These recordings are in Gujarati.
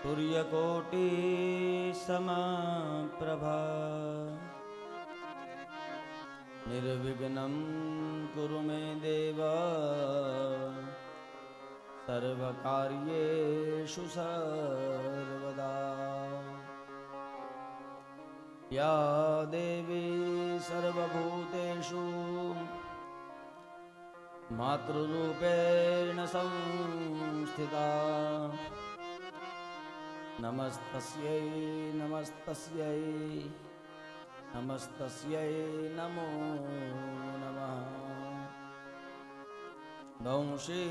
सूर्यकोटि समप्रभा निर्विघ्नं कुरु मे देव सर्वकार्येषु सर्वदा। या देवी सर्वभूतेषु मातृरूपेण संस्थिता नमस्तस्यै नमस्तस्यै नमस्तस्यै नमो नमः। वंशी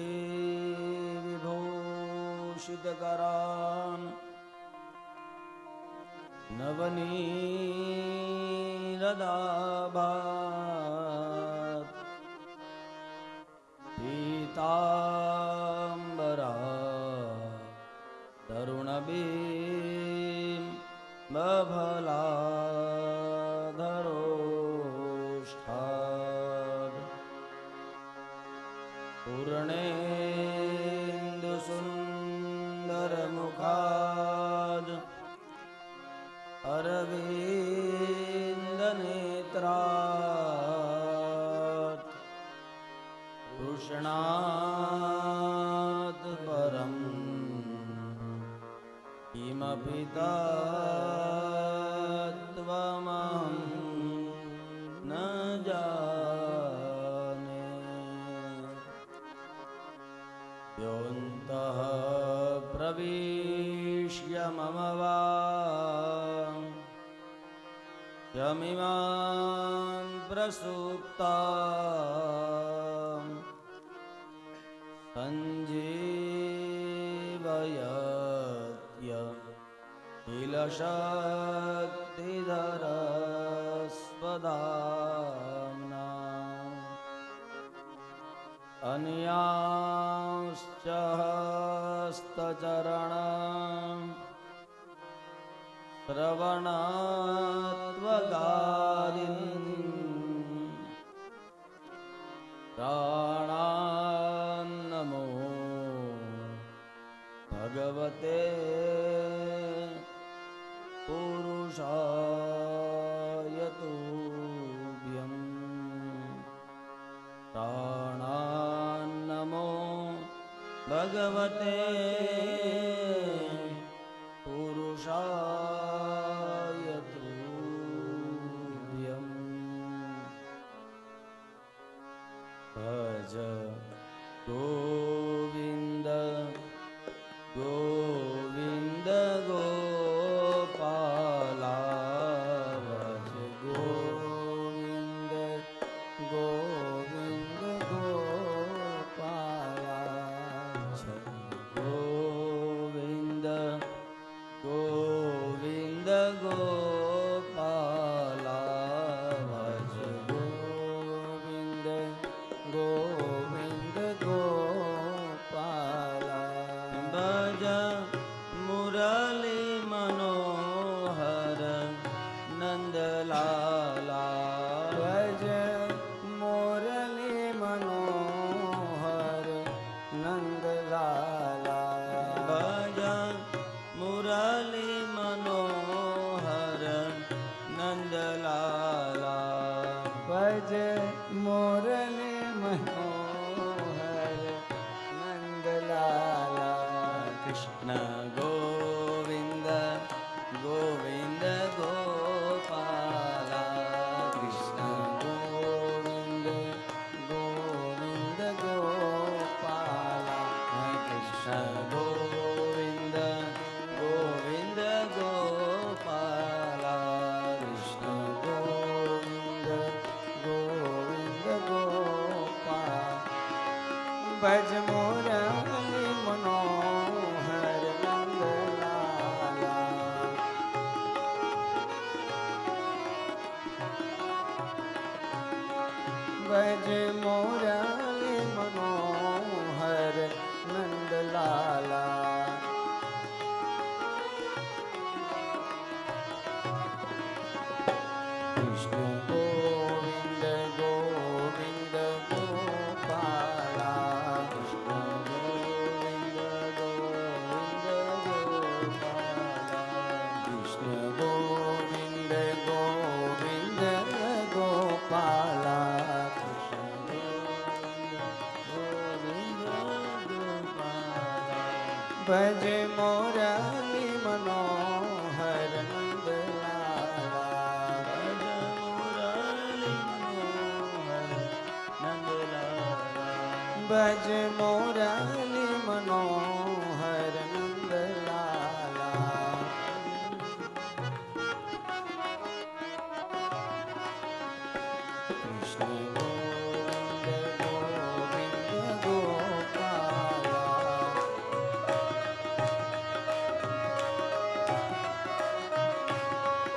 विभूषितकरान् नवनीरदाभात् पीताम्बरा तरुणबीं बभलाधरोष्ठाद् पूर्णेन्दुसुन्दरमुखाद् अरविन्दनेत्रात् कृष्णात् परं किमपि तत्त्वमहं न जाने। योऽन्तः प्रविश्य मम वाचमिमां प्रसुप्तां सञ्जीवयत्य किल शक्तिधरस्वधाम्ना। अन्यांश्च हस्तचरणं श्रवणात्वगादीन् प्राणान्नमो भगवते पुरुषाय तुभ्यं। प्राणान्नमो भगवते पुरुषाय तुभ्यम्। भज गोविन्द गोविन्द गोपाला भज गोविन्द गोविन्द गोपाला भज गोविन्द गोविन्द गोपाला भज गोविन्द गोविन्द गोपाला। भज मुरली मनोहर नंदलाला भज मुरली मनोहर नंदलाला भज मुरली मनोहर नंदलाला भज मुरली मनोहर नंदलाला। कृष्ण गोविंद गोविंद गोपाला कृष्ण गोविंद गोविंद गोपाला कृष्ण गोविंद गोविंद गोपाला कृष्ण गोविंद गोविंद गोपाला। भज मुरली मनोहर नंदलाला भज मुरली मनोहर नंदलाला। कृष्ण गोविंद गोविंद गोपाला कृष्ण गोविंद ભજ મોરારી મનોહર નંદલાલા ભજ મુરલી મનોહર નંદલાલા ભજ મોરારી મનોહર નંદલાલા કૃષ્ણ ગોવિંદ ગોવિંદ ગોપાલા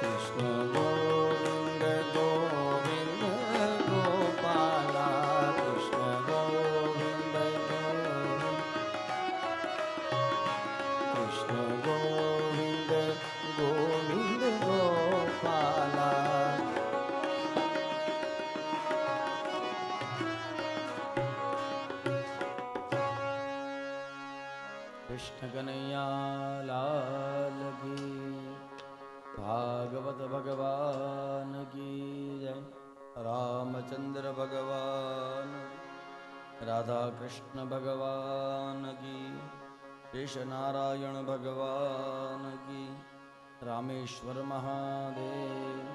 કૃષ્ણ ગોવિંદ ગોવિંદ ગોપાલા કૃષ્ણ ગોવિંદ કૃષ્ણ ગોવિંદ ગોવિંદ ગોપાલા કૃષ્ણ કનૈયા લાલ કી ભાગવત ભગવાન કી જય રામચંદ્ર ભગવાન રાધા કૃષ્ણ ભગવાન કી કૃષ્ણ નારાયણ ભગવાન કી રામેશ્વર મહાદેવ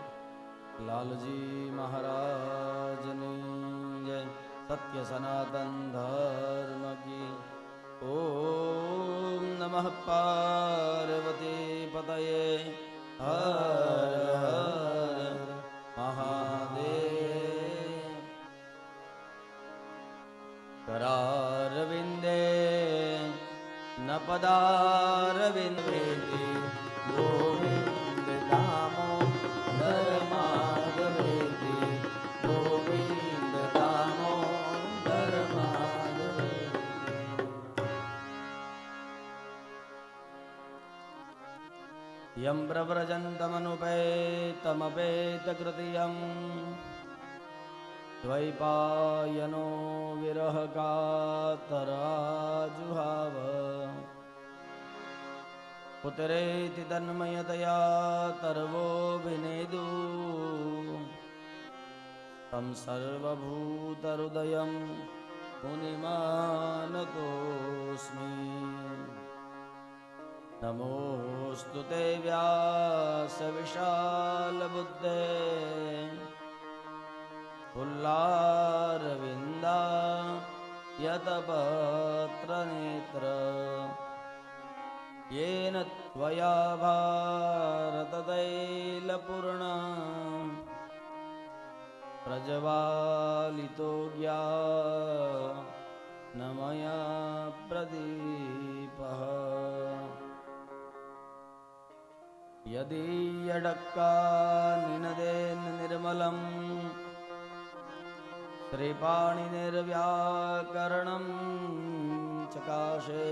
લાલજી મહારાજની જય સત્ય સનાતન ધર્મ કી ઓમ નમઃ પાર્વતી પતયે હર હર મહાદેવ करारविन्दे न पदारविन्दे ગોવિંદ દામોદર માધવેતિ ગોવિંદ દામોદર માધવેતિ यं प्रव्रजन्तमनुपेतमपेतकृतियम् द्वैपायनो विरहकातराजुहाव पुत्रेति तन्मयतया तर्वोऽभिनेदु तं सर्वभूतहृदयं मुनिमानतोऽस्मि नमोऽस्तु ते व्यासविशालबुद्धे फुल्लारविन्दा यतपत्रनेत्र येन त्वया भारततैलपूर्ण प्रज्वालितो ज्ञानमया प्रदीपः यदीयडक्का निनदेन निर्मलम् श्रीपाणिनिर्व्याकरणं चकाशे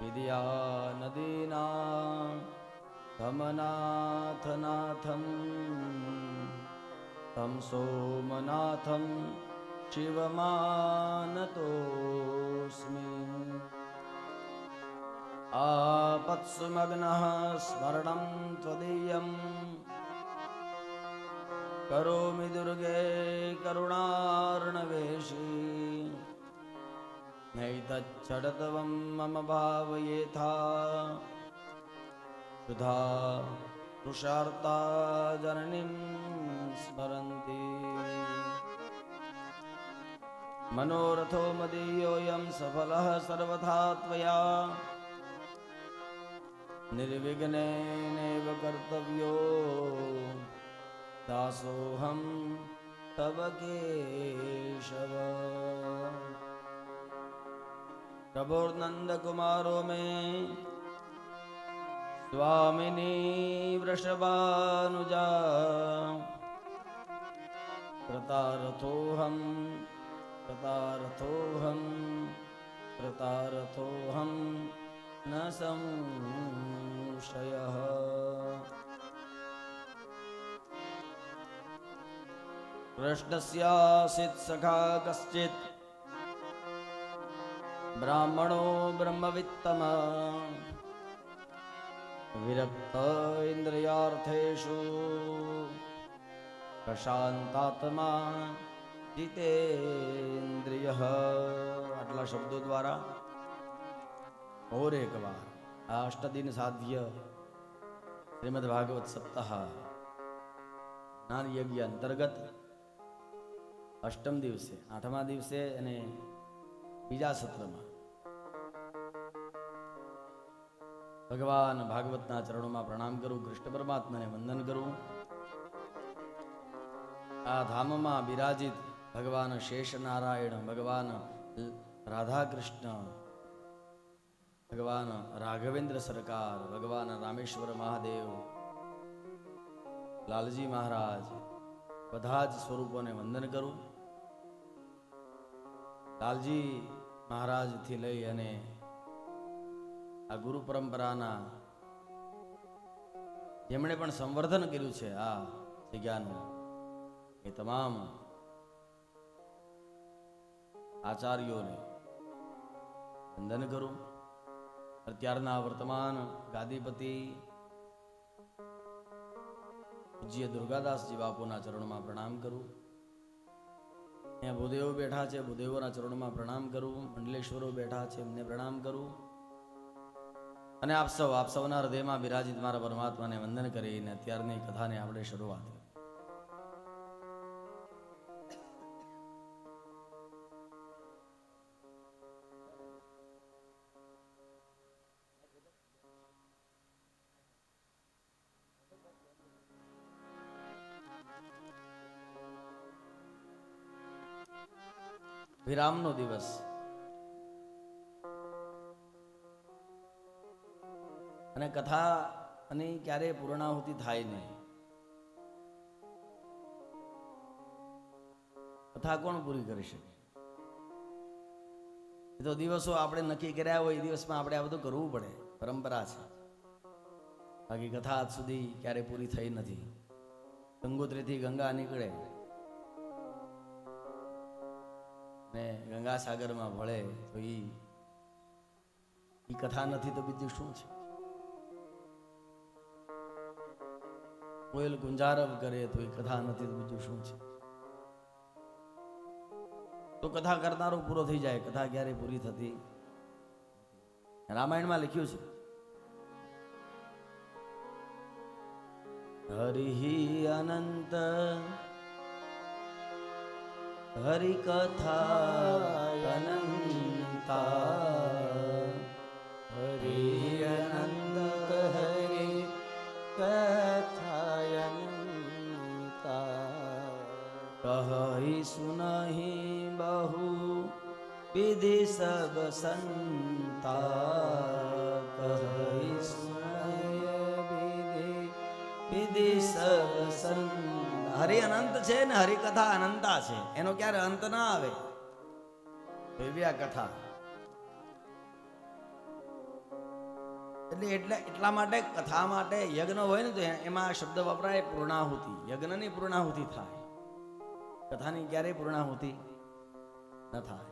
विद्यानदीनां तमनाथनाथं तं सोमनाथं शिवमानतोऽस्मि आपत्सुमग्नः स्मरणं त्वदीयम् करोमि दुर्गे करुणार्णवेशी नैतच्छडतवं मम भावयेथा सुधा पुरुषार्था जननीं स्मरन्ति मनोरथो मदीयोऽयं सफलः सर्वथा त्वया निर्विघ्नेनैव कर्तव्यो दासोऽहं तव केशव प्रभुर्नन्दकुमारो मे स्वामिनी वृषभानुजा कृतार्थोऽहं कृतार्थोऽहं कृतार्थोऽहं न संशयः कृष्णस्यासीत् सखा कश्चित् ब्राह्मणो ब्रह्मवित्तमः विरक्त इन्द्रियार्थेषु प्रशांतात्मा जितेन्द्रियः. આટલા શબ્દો દ્વારા और एक बार આ અષ્ટદિન સાધ્ય શ્રીમદ ભાગવત સપ્તાહ જ્ઞાન યજ્ઞ અંતર્ગત અષ્ટમ દિવસે, આઠમા દિવસે અને બીજા સત્રમાં ભગવાન ભાગવતના ચરણોમાં પ્રણામ કરું, કૃષ્ણ પરમાત્માને વંદન કરું. આ ધામમાં બિરાજિત ભગવાન શેષ નારાયણ, ભગવાન રાધા કૃષ્ણ, ભગવાન રાઘવેન્દ્ર સરકાર, ભગવાન રામેશ્વર મહાદેવ, લાલજી મહારાજ, બધા જ સ્વરૂપોને વંદન કરું. લાલજી મહારાજથી લઈ અને આ ગુરુ પરંપરાના જેમણે પણ સંવર્ધન કર્યું છે આ જગ્યાનું, એ તમામ આચાર્યોને વંદન કરું. અત્યારના વર્તમાન ગાદીપતિ પૂજ્ય દુર્ગાદાસજી બાપુના ચરણોમાં પ્રણામ કરું. અહીંયા ભૂદેવો બેઠા છે, ભૂદેવોના ચરણોમાં પ્રણામ કરું. મંડલેશ્વરો બેઠા છે, એમને પ્રણામ કરું. અને આપ સૌના હૃદયમાં બિરાજિત મારા પરમાત્માને વંદન કરીને અત્યારની કથાને આપણે શરૂઆત કરી. વિરામનો દિવસ. અને કથા અને ક્યારે પૂર્ણાહુતિ થાય નહીં. કથા કોણ પૂરી કરી શકે? એ તો દિવસો આપણે નક્કી કર્યા હોય, એ દિવસમાં આપણે આ બધું કરવું પડે, પરંપરા છે. બાકી કથા આજ સુધી ક્યારે પૂરી થઈ નથી. ગંગોત્રીથી ગંગા નીકળે ને ગંગા સાગરમાં ભળે તો એ કથા નથી તો બીજું શું છે? કોયલ ગુંજારવ કરે તો એ કથા નથી તો બીજું શું છે? તો કથા કરનારો પૂરો થઈ જાય, કથા ક્યારે પૂરી થતી. રામાયણમાં લખ્યું છે, હરિ અનંત હરિકથા અનંતા, હરિ અનંત હરિ કથાયંતા, કહી સુનહી બહુ વિધિ સબ સંતા, કહી સુનહી વિધિ સબ સંતા. હરિ અનંત છે ને હરિકથા અનંતા છે, એનો ક્યારે અંત ના આવે. એવી આ કથા. એટલા માટે કથા માટે યજ્ઞ હોય ને તો એમાં શબ્દ વપરાય પૂર્ણાહુતિ. યજ્ઞની પૂર્ણાહુતિ થાય, કથાની ક્યારેય પૂર્ણાહુતિ ન થાય.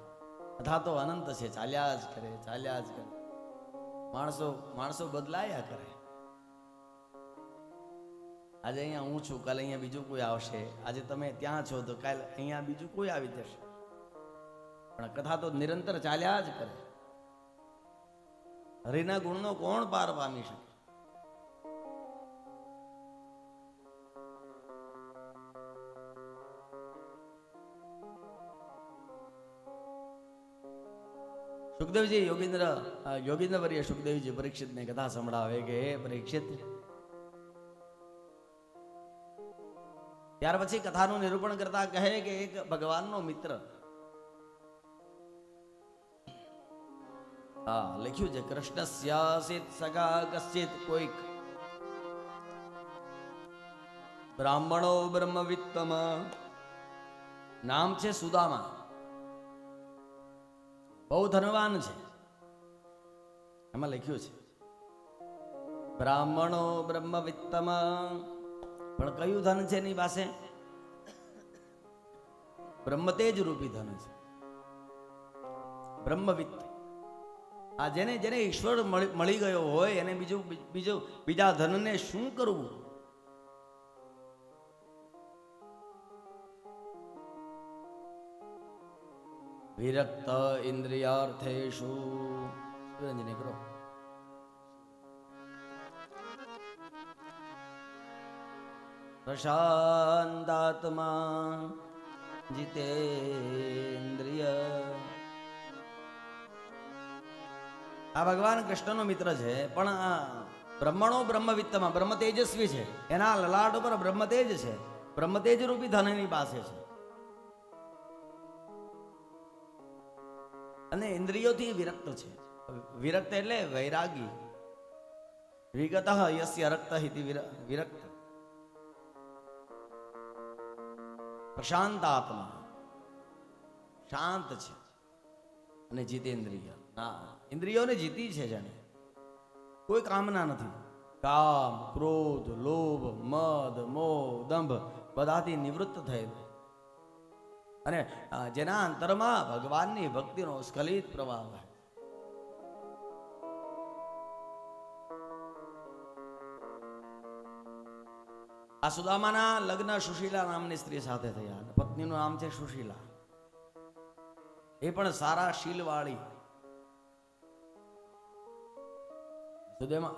કથા તો અનંત છે, ચાલ્યા જ કરે, ચાલ્યા જ કરે. માણસો બદલાયા કરે. આજે અહીંયા હું છું, કાલે અહીંયા બીજું કોઈ આવશે. આજે તમે ત્યાં છો તો કાલે અહીંયા બીજું કોઈ આવી જશે. પણ કથા તો નિરંતર ચાલ્યા જ કરે. હરિના ગુણનો કોણ પાર પામી શકે? સુખદેવજી યોગીન્દ્ર વર્ય સુખદેવજી પરીક્ષિતને કથા સંભળાવે કે હે પરીક્ષિત, ત્યાર પછી કથાનું નિરૂપણ કરતા કહે કે એક ભગવાનનો મિત્ર, હા લખ્યું છે, કૃષ્ણસ્યાસિત સગા કશ્ચિત, કોઈક બ્રાહ્મણો બ્રહ્મવિત્તમાં, નામ છે સુદામા, બહુ ધનવાન છે. એમાં લખ્યું છે બ્રાહ્મણો બ્રહ્મવિત્તમાં, પણ કયું ધન છે એની પાસે? બ્રહ્મતેજ રૂપી ધન છે, બ્રહ્મવિત્ત. આ જેને ઈશ્વર મળી ગયો હોય એને બીજા ધનને શું કરવું? વિરક્ત ઇન્દ્રિયાર્થેષુ શિવરંજની કરો. પ્રશાંતાત્મા જીતેન્દ્રિય. આ ભગવાન કૃષ્ણનો મિત્ર છે, પણ આ બ્રહ્મણો બ્રહ્મવિત્તમાં બ્રહ્મ તેજસ્વી છે, એના લલાટ ઉપર બ્રહ્મ તેજ છે, બ્રહ્મ તેજ રૂપી ધન એની પાસે છે, અને ઇન્દ્રિયોથી વિરક્ત છે. વિરક્ત એટલે વૈરાગી. વિગત યસ્ય રક્ત હિતિ વિરક્ત. પ્રશાંત આત્મા, શાંત છે અને જીતેન્દ્રિય. ઇન્દ્રિયોને જીતી છે જાણે. કોઈ કામના નથી. કામ, ક્રોધ, લોભ, મદ, મોહ, દંભ બધાથી નિવૃત્ત થયેલું, અને જેના અંતરમાં ભગવાનની ભક્તિનો સ્ખલિત પ્રવાહ હોય. આ સુદામાના લગ્ન સુશીલા નામની સ્ત્રી સાથે થયા, અને પત્નીનું નામ છે સુશીલા. એ પણ સારા શીલવાળી.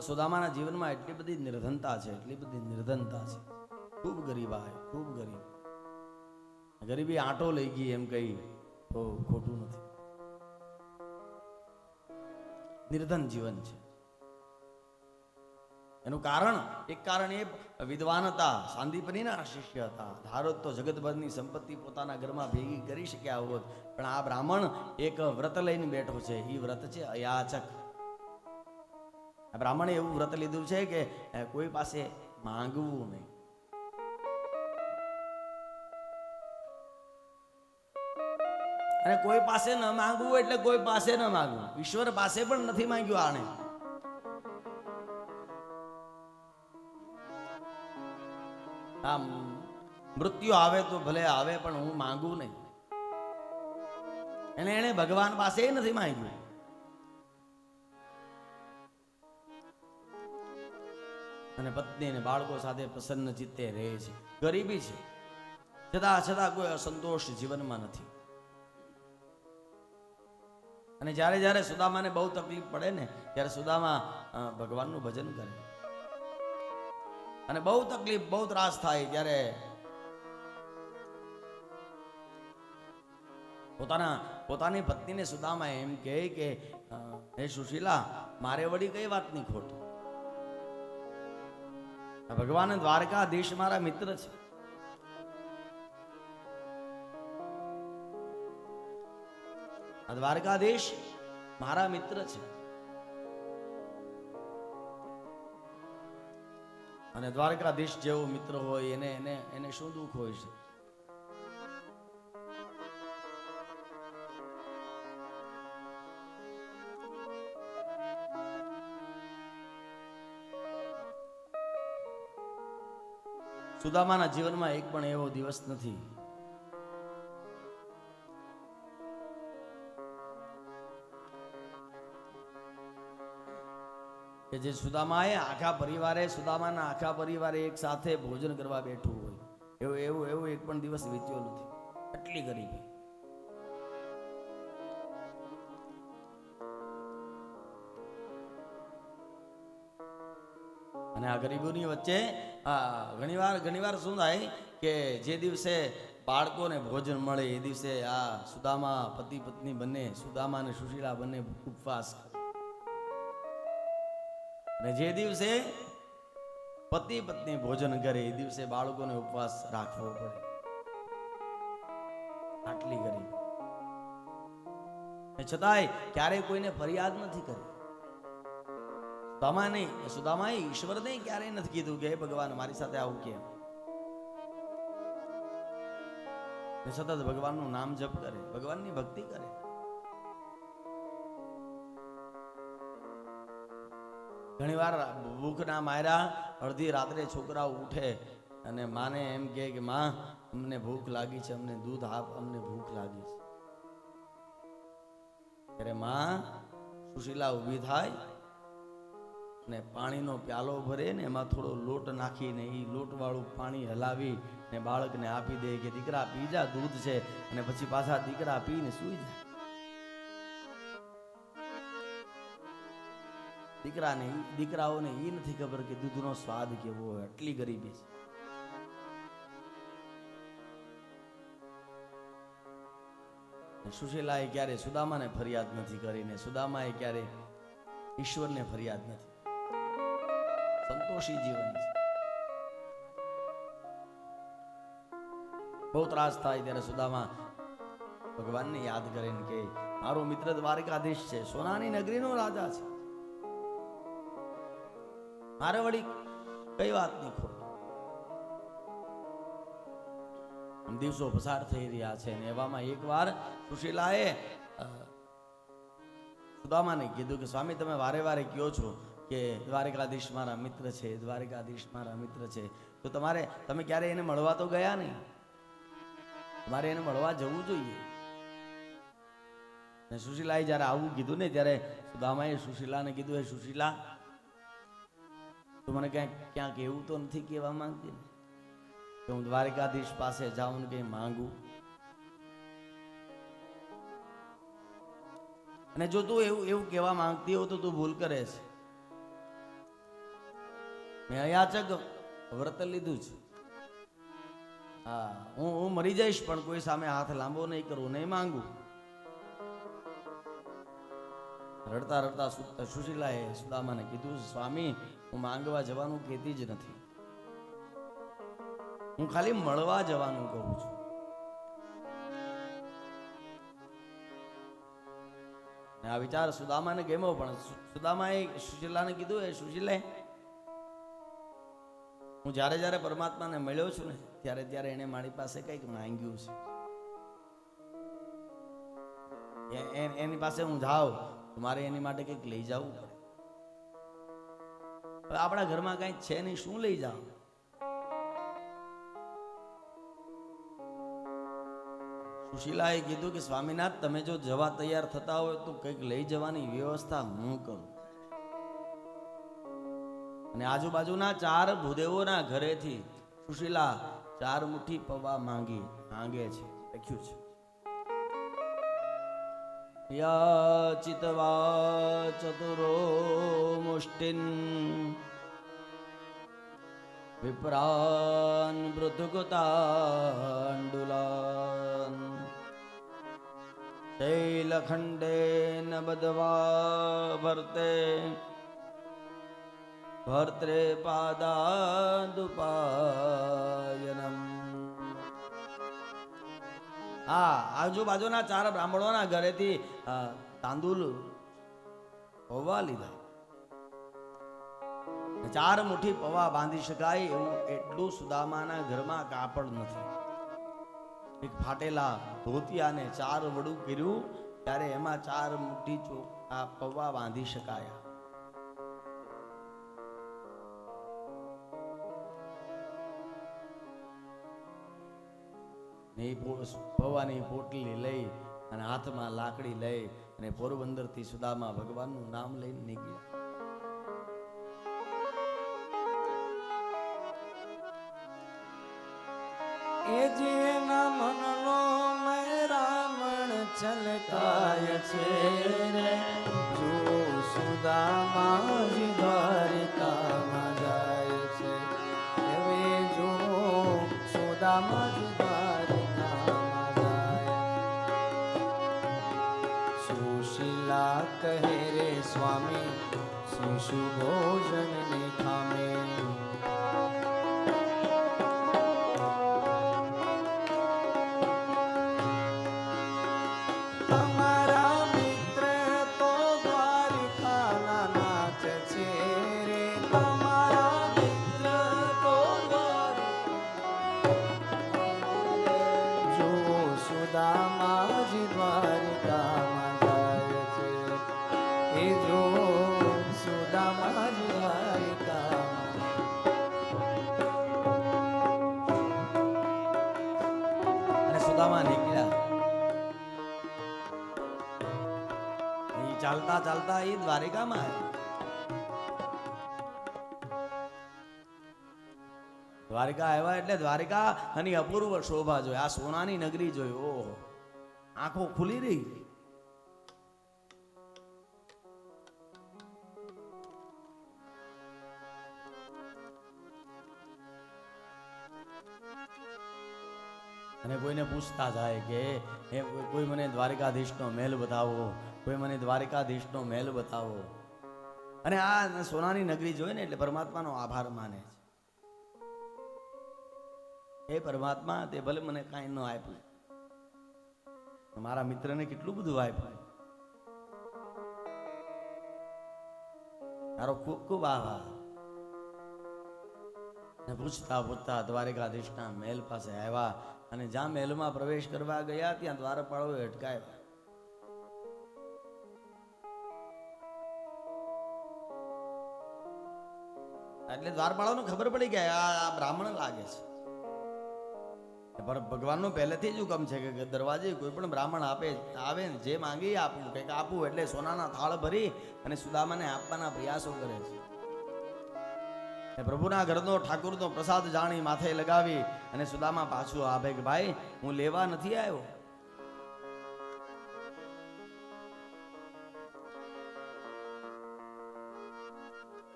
સુદામાના જીવનમાં એટલી બધી નિર્ધનતા છે, એટલી બધી નિર્ધનતા છે. ખૂબ ગરીબાઈ, ખૂબ ગરીબ. ગરીબી આંટો લઈ ગઈ એમ કહી તો ખોટું નથી. નિર્ધન જીવન છે. એનું કારણ, એક કારણ એ વિદ્વાન હતા, સાંદીપનીના શિષ્ય હતા. ધારો તો જગતભરની સંપત્તિ પોતાના ઘરમાં ભેગી કરી શક્યા હોત, પણ આ બ્રાહ્મણ એક વ્રત લઈને બેઠો છે. એ વ્રત છે અયાચક. આ બ્રાહ્મણે એવું વ્રત લીધું છે કે કોઈ પાસે માંગવું નહીં. અને કોઈ પાસે ન માંગવું એટલે કોઈ પાસે ન માંગવું. ઈશ્વર પાસે પણ નથી માંગ્યું આણે. આમ મૃત્યુ આવે તો ભલે આવે, પણ હું માંગુ નહીં. એને ભગવાન પાસે નથી માંગ્યું. અને પત્ની અને બાળકો સાથે પ્રસન્ન ચિત્તે રહે છે. ગરીબી છે, છતાં કોઈ અસંતોષ જીવનમાં નથી. અને જ્યારે જ્યારે સુદામાને બહુ તકલીફ પડે ને, ત્યારે સુદામા ભગવાનનું ભજન કરે. અને બહુ તકલીફ, બહુ ત્રાસ થાય ત્યારે પોતાની પત્નીને સુદામા એમ કહે કે હે સુશીલા, મારે વળી કઈ વાતની ખોટ? ભગવાન દ્વારકાધીશ મારા મિત્ર છે. આ દ્વારકાધીશ મારા મિત્ર છે, અને દ્વારકાધીશ જેવો મિત્ર હોય એને શું દુઃખ હોય છે? સુદામાના જીવનમાં એક પણ એવો દિવસ નથી કે જે સુદામાના આખા પરિવારે એક સાથે ભોજન કરવા બેઠું હોય. એવું એક પણ દિવસ વીત્યો નથી. એટલી ગરીબી. અને આ ગરીબોની વચ્ચે ઘણીવાર શું થાય કે જે દિવસે બાળકોને ભોજન મળે એ દિવસે આ સુદામા પતિ પત્ની બંને, સુદામા અને સુશીલા બંને ઉપવાસ કરે. અને જે દિવસે પતિ પત્ની ભોજન કરે એ દિવસે બાળકોને ઉપવાસ રાખવો પડે. આટલી ગરીબ. છતાંય ક્યારેય કોઈને ફરિયાદ નથી કરી. સુદામાએ ઈશ્વરને ક્યારેય નથી કીધું કે હે ભગવાન, મારી સાથે આવું કેમ. સતત ભગવાનનું નામ જપ કરે, ભગવાનની ભક્તિ કરે. ઘણીવાર ભૂખના માર્યા અડધી રાત્રે છોકરાઓ ઉઠે અને માને એમ કે માં, અમને ભૂખ લાગી છે, અમને દૂધ આપ, અમને ભૂખ લાગી છે. ત્યારે માં સુશીલા ઊભી થાય ને પાણીનો પ્યાલો ભરે ને એમાં થોડો લોટ નાખીને એ લોટવાળું પાણી હલાવી ને બાળકને આપી દે કે દીકરા પી જા, દૂધ છે. અને પછી પાછા દીકરા પીને સૂઈ જાય. દીકરાઓને એ નથી ખબર કે દૂધનો સ્વાદ કેવો હોય, એટલી ગરીબી છે. સુશીલાએ ક્યારે સુદામાને ફરિયાદ નથી કરીને, સુદામાએ ક્યારે ઈશ્વરને ફરિયાદ નથી. સંતોષી જીવન છે. બહુ ત્રાસ થાય ત્યારે સુદામા ભગવાનને યાદ કરીને કે મારો મિત્ર દ્વારકાધીશ છે, સોનાની નગરીનો રાજા છે, મારે વળી કઈ વાતની ખોટ. દિવસો પસાર થઈ રહ્યા છે ને એવામાં એકવાર સુશીલાએ સુદામાને કીધું કે સ્વામી, તમે વારે વારે કહો છો કે દ્વારકાધીશ મારા મિત્ર છે, દ્વારકાધીશ મારા મિત્ર છે, તો તમે ક્યારે એને મળવા તો ગયા નહીં? તમારે એને મળવા જવું જોઈએ. અને સુશીલાએ જ્યારે આવું કીધું ને ત્યારે સુદામાએ સુશીલાને કીધું, હે સુશીલા, તું મને ક્યાંક એવું તો નથી કહેવા માંગતી ને કે હું દ્વારકાધીશ પાસે જાઉં ને કંઈ માંગુ? અને જો તું એવું કહેવા માંગતી હો તો તું ભૂલ કરે છે. મેં અયાચક વ્રત લીધું છે. હા, હું મરી જઈશ પણ કોઈ સામે હાથ લાંબો નહીં કરું, નહીં માંગુ. રડતા રડતા સુશીલાએ સુદામાને કીધું, સ્વામી, હું માંગવા જવાનું કહેતી જ નથી, હું ખાલી મળવા જવાનું કહું છું. આ વિચાર સુદામાને ગમ્યો, પણ સુદામાએ સુશીલાને કીધું, એ સુશીલા, હું જ્યારે જ્યારે પરમાત્માને મળ્યો છું ને ત્યારે એને મારી પાસે કંઈક માંગ્યું છે. એની પાસે હું જાઉં તો મારે એની માટે કંઈક લઈ જવું પડે. આપણા ઘરમાં કંઈક છે નહીં, શું લઈ જાવ? સુશીલાએ કીધું કે સ્વામીનાથ, તમે જો જવા તૈયાર થતા હોય તો કંઈક લઈ જવાની વ્યવસ્થા હું કરું. અને આજુબાજુના 4 ભૂદેવોના ઘરેથી સુશીલા 4 મુઠ્ઠી પૌવા માંગે છે. લખ્યું છે, યાચિતવા ચતુરો મુષ્ટિન વિપ્રાન મૃદુગતાંડુલાન શૈલખંડેન બદવા ભર્તે ભર્ત્રે પાદાદુપાયનમ. હા, આજુબાજુના 4 બ્રાહ્મણોના ઘરેથી તાંદુલ પૌવા લીધા. 4 મુઠ્ઠી પૌવા બાંધી શકાય એવું એટલું સુદામાના ઘરમાં કાપડ નથી. એક ફાટેલા ધોતિયાને 4 વડું કર્યું ત્યારે એમાં 4 મુઠ્ઠી પૌવા બાંધી શકાયા. પૌવાની પોટલી લઈ અને હાથમાં લાકડી લઈ અને પોરબંદર થી સુદામા ભગવાનનું નામ લઈને નીકળ્યા. એ જેના મનનો રાવણ છલકાય છે રે, જો સુદામા દ્વારિકામાં જાય છે, હવે જો સુદામા દ્વારિકામાં જાય. સુશીલા કહે રે સ્વામી, શિશુ ભોજન ને ખામે. ચાલતા ચાલતા એ દ્વારિકામાં આવ્યા. દ્વારિકા આવ્યા એટલે દ્વારિકા અને અપૂર્વ શોભા જોઈ, આ સોનાની નગરી જોઈ. ઓહો, આંખો ખુલી રહી. અને કોઈને પૂછતા જાય કે હે કોઈ મને દ્વારકાધીશનો મહેલ બતાવો, કોઈ મને દ્વારકાધીશનો મહેલ બતાવો. અને આ સોનાની નગરી જોઈ ને એટલે પરમાત્માનો આભાર માને છે. હે પરમાત્મા, તે ભલે મને કાંઈ ન આપ્યું, મારા મિત્રને કેટલું બધું આપ્યું. તારો ખૂબ ખૂબ આભાર. ને પૂછતા પૂછતા દ્વારકાધીશના મહેલ પાસે આવ્યા અને જ્યાં મહેલમાં પ્રવેશ કરવા ગયા ત્યાં દ્વારપાળોએ અટકાવ્યા. એટલે દ્વારપાળોને ખબર પડી કે આ બ્રાહ્મણ લાગે છે. પણ ભગવાનનો પહેલેથી જ હુકમ છે કે દરવાજે કોઈ પણ બ્રાહ્મણ આવે ને જે માંગે આપવું, કંઈક આપવું એટલે સોનાના થાળ ભરી અને સુદામાને આપવાના પ્રયાસો કરે છે. પ્રભુના ઘરનો ઠાકુરનો પ્રસાદ જાણી માથે લગાવી અને સુદામા પાછું આપે કે ભાઈ હું લેવા નથી આવ્યો.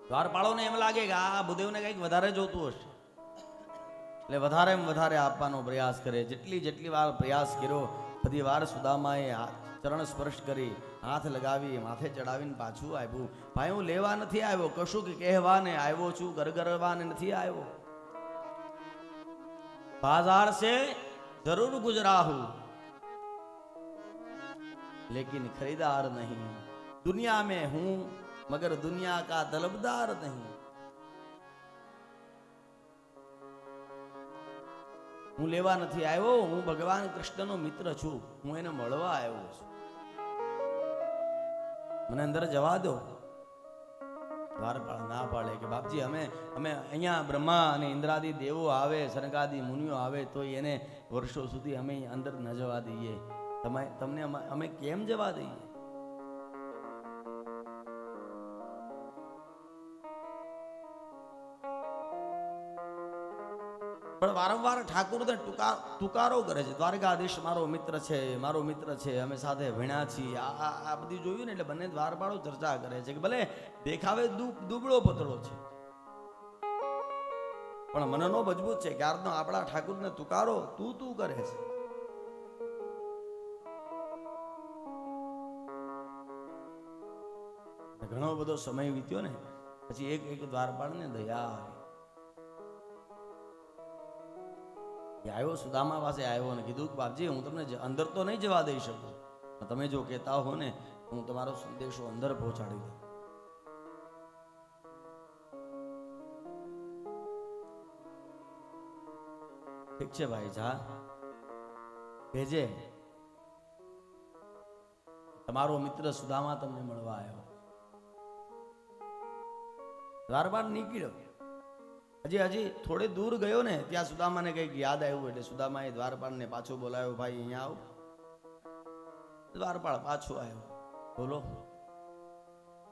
દ્વારપાળોને એમ લાગે કે આ ભૂદેવને કંઈક વધારે જોતું હશે એટલે વધારે આપવાનો પ્રયાસ કરે. જેટલી વાર પ્રયાસ કર્યો બધી વાર સુદામાએ ચરણ સ્પર્શ કરી હાથ લગાવી માથે ચડાવીને પાછું આપ્યું. ભાઈ હું લેવા નથી આવ્યો, કશું કે કહેવાને આવ્યો છું, ગરગરવાને નથી આવ્યો. बाजार से जरूर गुजरा हूं लेकिन खरीदार नहीं. दुनिया में हूं मगर दुनिया का तलबदार नहीं. હું લેવા નથી આવ્યો, હું ભગવાન કૃષ્ણનો મિત્ર છું, હું એને મળવા આવ્યો છું, મને અંદર જવા દો. દ્વારપાળ ના પાડે કે બાપજી અમે અહીંયા બ્રહ્મા અને ઇન્દ્રાદી દેવો આવે, સનકાદી મુનિઓ આવે તો એને વર્ષો સુધી અમે અંદર ન જવા દઈએ, તમને અમે કેમ જવા દઈએ? પણ વારંવાર ઠાકુરને તુકારો કરે છે. દ્વારકાધીશ મારો મિત્ર છે, અમે સાથે ભણ્યા છીએ. આ બધી જોયું ને એટલે બંને દ્વારપાળો ચર્ચા કરે છે કે ભલે દેખાવે દુબળો પતળો છે પણ મનનો મજબૂત છે. ક્યારનો આપણા ઠાકુરને તુકારો તું કરે છે. ઘણો બધો સમય વીત્યો ને પછી એક દ્વારપાળને દયા આવી. આવ્યો સુદામા પાસે આવ્યો અને કીધું બાપજી હું તમને અંદર તો નહીં જવા દઈ શકું, તમે જો કહેતા હો ને હું તમારો સંદેશો અંદર પહોંચાડી દઉં. ઠીક છે ભાઈ, જા ભેજે, તમારો મિત્ર સુદામા તમને મળવા આવ્યો. દ્વારપાળ નીકળ્યો. હજી થોડે દૂર ગયો ને ત્યાં સુદામાને કંઈક યાદ આવ્યું એટલે સુદામાએ દ્વારપાળને પાછો બોલાવ્યો. ભાઈ અહીંયા આવ. દ્વારપાળ પાછો આવ્યો. બોલો.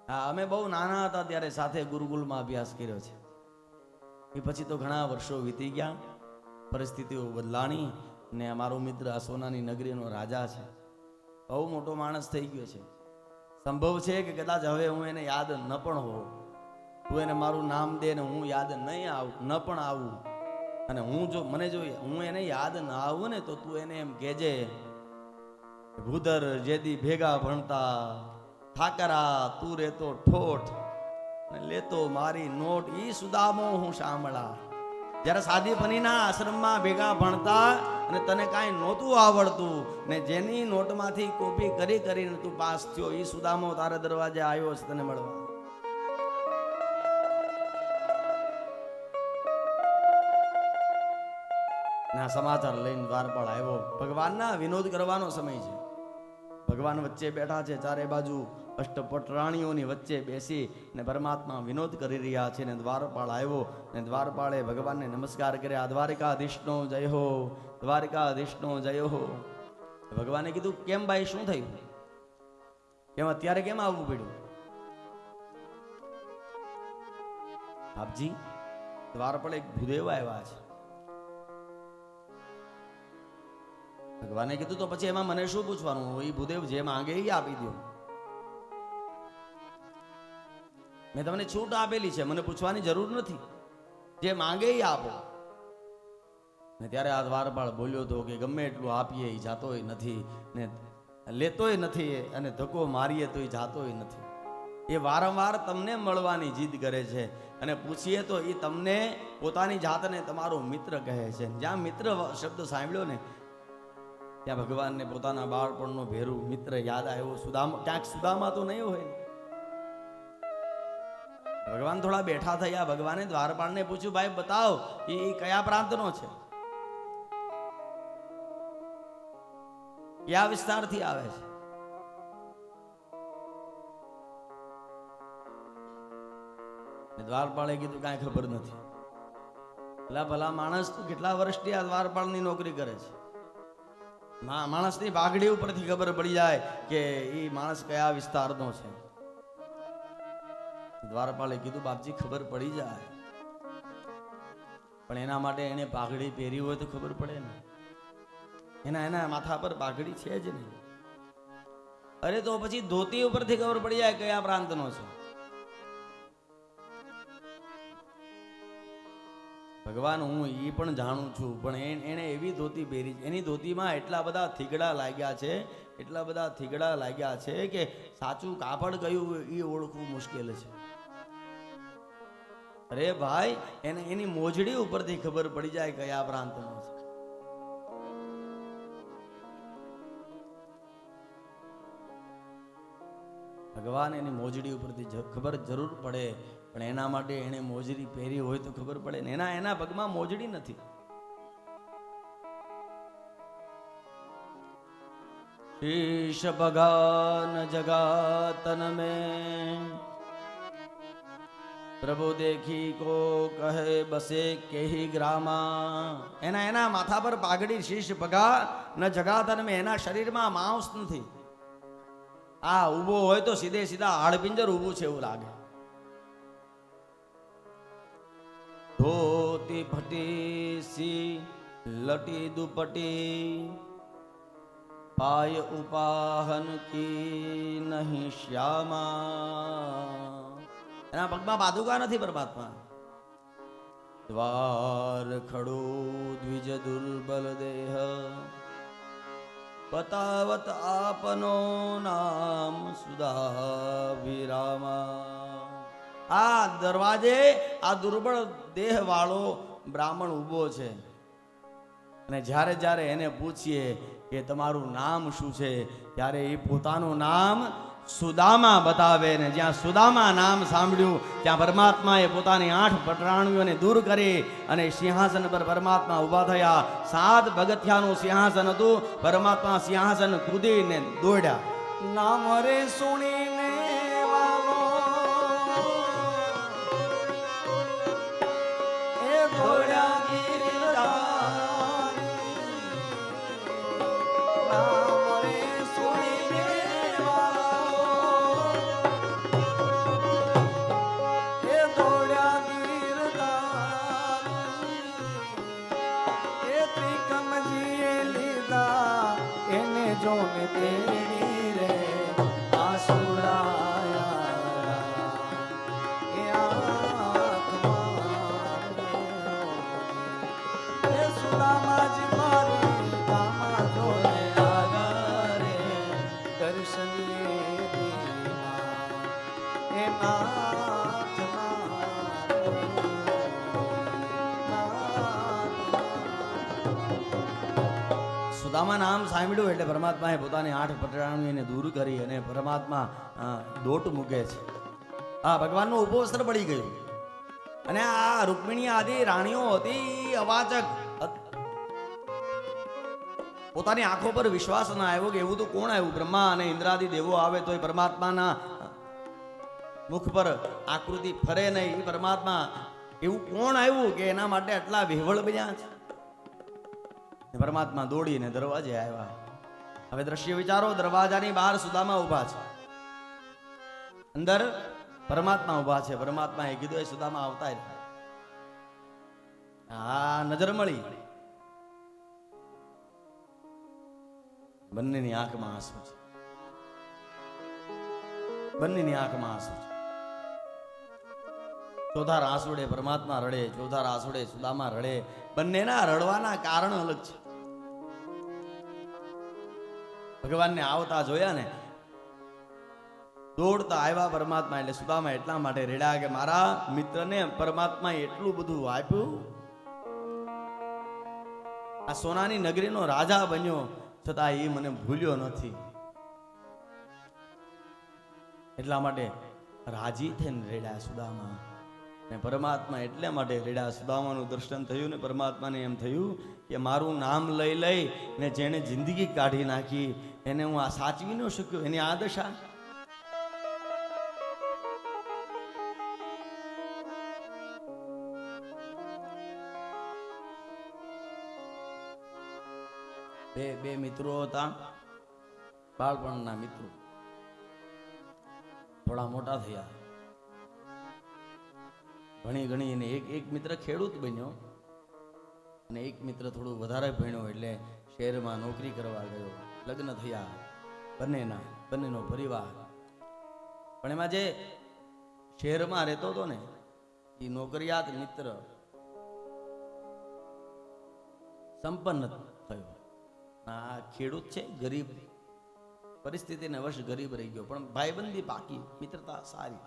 હા, અમે બહુ નાના હતા ત્યારે સાથે ગુરુકુલમાં અભ્યાસ કર્યો છે. એ પછી તો ઘણા વર્ષો વીતી ગયા, પરિસ્થિતિઓ બદલાણી ને અમારો મિત્ર આ સોનાની નગરીનો રાજા છે, બહુ મોટો માણસ થઈ ગયો છે. સંભવ છે કે કદાચ હવે હું એને યાદ ન પણ હોઉં, તું એને મારું નામ દે ને હું યાદ ન પણ આવું, અને હું એને યાદ ન આવું ને તો તું એને એમ કહેજે ભૂદર જેદી ભેગા ભણતા ઠાકરા તું રેતો ઠોઠ ને લેતો મારી નોટ. ઈ સુદામો હું સાંભળા. જ્યારે સાદી પનીના આશ્રમમાં ભેગા ભણતા અને તને કાંઈ નહોતું આવડતું ને જેની નોટમાંથી કોપી કરીને તું પાસ થયો, ઈ સુદામો તારા દરવાજે આવ્યો છે તને મળવા. ના સમાચાર લઈને દ્વારપાળ આવ્યો. ભગવાનના વિનોદ કરવાનો સમય છે. ભગવાન વચ્ચે બેઠા છે, ચારે બાજુ અષ્ટપટરાણીઓની વચ્ચે બેસી ને પરમાત્મા વિનોદ કરી રહ્યા છે. ને દ્વારપાળ આવ્યો ને દ્વારપાળે ભગવાનને નમસ્કાર કર્યા. દ્વારકાધીશનો જય હો, દ્વારકાધીશનો જય હો. ભગવાને કીધું કેમ ભાઈ, શું થયું? કેમ અત્યારે કેમ આવવું પડ્યું? આપજી દ્વારપાળ એક ભૂદેવ આવ્યા છે. ભગવાને કીધું તો પછી એમાં મને શું પૂછવાનું? એ ભૂદેવ જે માંગે એ આપી દો. મેં તમને છૂટ આપેલી છે, મને પૂછવાની જરૂર નથી. જે માંગે એ આપો. ને ત્યારે આ દ્વારપાળ બોલ્યો હતો કે ગમે એટલું આપીએ એ જાતોય નથી ને લેતોય નથી અને ધક્કો મારીએ તો એ જાતોય નથી. એ વારંવાર તમને મળવાની જીદ કરે છે અને પૂછીએ તો એ તમને પોતાની જાતને તમારો મિત્ર કહે છે. જ્યાં મિત્ર શબ્દ સાંભળ્યો ને ત્યાં ભગવાનને પોતાના બાળપણનો ભેરું મિત્ર યાદ આવ્યો. સુદામા ક્યાંક સુદામા તો નહીં હોય. ભગવાન થોડા બેઠા થયા. ભગવાને દ્વારપાળને પૂછ્યું, ભાઈ બતાવ એ કયા પ્રાંતનો છે, કયા વિસ્તારથી આવે છે? દ્વારપાળે કીધું કાંઈ ખબર નથી. ભલા ભલા માણસ તું કેટલા વર્ષથી આ દ્વારપાળની નોકરી કરે છે? માણસની પાઘડી ઉપરથી ખબર પડી જાય કે એ માણસ કયા વિસ્તારનો છે. દ્વારપાળે કીધું, બાપજી ખબર પડી જાય, પણ એના માટે એને પાઘડી પહેરી હોય તો ખબર પડે ને. એના માથા પર પાઘડી છે જ નહીં. અરે તો પછી ધોતી ઉપરથી ખબર પડી જાય કયા પ્રાંતનો છે. ભગવાન હું એ પણ જાણું છું, પણ એને એવી ધોતી પહેરી, એની ધોતીમાં એટલા બધા થીગડા લાગ્યા છે, એટલા બધા થીગડા લાગ્યા છે કે સાચું કાપડ કયું એ ઓળખવું મુશ્કેલ છે. અરે ભાઈ, એને એની મોજડી ઉપરથી ખબર પડી જાય કયા પ્રાંતનો છે. ભગવાન એની મોજડી ઉપરથી ખબર જરૂર પડે, પણ એના માટે એને મોજડી પહેરી હોય તો ખબર પડે ને. એના પગમાં મોજડી નથી. શીશ ભગવાન જગાતન में પ્રભુ દેખી કો કહે બસે કેહી ગ્રામા. એના માથા પર પાઘડી, શીશ ભગા ન જગાતન में. એના શરીરમાં માંસ નથી. આ ઊભો હોય તો સીધે સીધા હાડપિંજર ઊભું છે એવું લાગે. ધોતી ફટી સી લટી દુપટી પાય ઉપાહન કી નહીં શ્યામા. એના પગમાં પાદુકા નથી પરમાત્મા. દ્વાર ખડો દ્વિજ દુર્બલ દેહ પતાવત આપનો નામ સુધાભિરામા. આ દરવાજે આ દુર્બળ દેહ વાળો બ્રાહ્મણ ઊભો છે અને જ્યારે જ્યારે એને પૂછીએ કે તમારું નામ શું છે, ત્યારે એ પોતાનું નામ સુદામા બતાવે ને જ્યાં સુદામા નામ સાંભળ્યું ત્યાં પરમાત્માએ પોતાની 8 પટરાણીઓને દૂર કરી અને સિંહાસન પર પરમાત્મા ઊભા થયા. 7 પગથિયાનું સિંહાસન હતું. પરમાત્મા સિંહાસન કૂદીને દોડ્યા. નામ રે સુણીને વાલો એ દોડ્યા ગિરધારી. નામ રે સુણીને વાલો એ દોડ્યા ગિરધારી. એ ત્રિકમજીએ લીધા એને જોને તેડી રે આસુરાયા એ આત્મા એ સુદામાજી મારી દામા જોને આગરે દર્શનીએ દીના એ સુદામા નામ સાંભળ્યું એટલે પરમાત્માએ પોતાની 8 પટરાણીઓને દૂર કરી અને પરમાત્મા દોટ મૂકે છે. આ ભગવાનનું ઉપવસ્ત્ર પડી ગયું અને આ રૂકમિણી આદિ રાણીઓ હતી અવાચક. પોતાની આંખો પર વિશ્વાસ ના આવ્યો કે એવું તો કોણ આવ્યું? બ્રહ્મા અને ઇન્દ્રાદિ દેવો આવે તો એ પરમાત્માના મુખ પર આકૃતિ ફરે નહીં. એ પરમાત્મા એવું કોણ આવ્યું કે એના માટે આટલા વિહવળ બન્યા છે? પરમાત્મા દોડીને દરવાજે આવ્યા. હવે દ્રશ્ય વિચારો, દરવાજાની બહાર સુદામા ઊભા છે, અંદર પરમાત્મા ઊભા છે. પરમાત્માએ કીધું, એ સુદામા આવતા જ. આ નજર મળી, બંનેની આંખમાં આંસુ છે. બંનેની આંખમાં આંસુ છે. ચોથા આંસુડે પરમાત્મા રડે, ચોથા આંસુડે સુદામા રડે. બંનેના રડવાના કારણ અલગ છે. ભગવાનને આવતા જોયા ને, દોડતા આવ્યા પરમાત્મા, એટલે સુદામા એટલા માટે રેડ્યા કે મારા મિત્રને પરમાત્મા એટલું બધું આપ્યું, આ સોનાની નગરીનો રાજા બન્યો, છતાં એ મને ભૂલ્યો નથી. એટલા માટે રાજી થઈને રેડ્યા સુદામા. ને પરમાત્મા એટલા માટે રેડ્યા, સુદામાનું દર્શન થયું ને પરમાત્માને એમ થયું કે મારું નામ લઈ લઈ ને જેણે જિંદગી કાઢી નાખી એને હું આ સાચવી ન શક્યો, એની આ દશા. બે મિત્રો હતા, બાળપણના મિત્રો. થોડા મોટા થયા, ભણી ગણી, અને એક મિત્ર ખેડૂત બન્યો અને એક મિત્ર થોડું વધારે ભણ્યો એટલે શહેરમાં નોકરી કરવા ગયો. લગ્ન થયા બંનેનો પરિવાર. પણ એમાં જે શહેરમાં રહેતો હતો ને એ નોકરિયાત મિત્ર સંપન્ન થયો. આ ખેડૂત છે ગરીબ, પરિસ્થિતિને વશ ગરીબ રહી ગયો, પણ ભાઈબંધી પાકી, મિત્રતા સારી.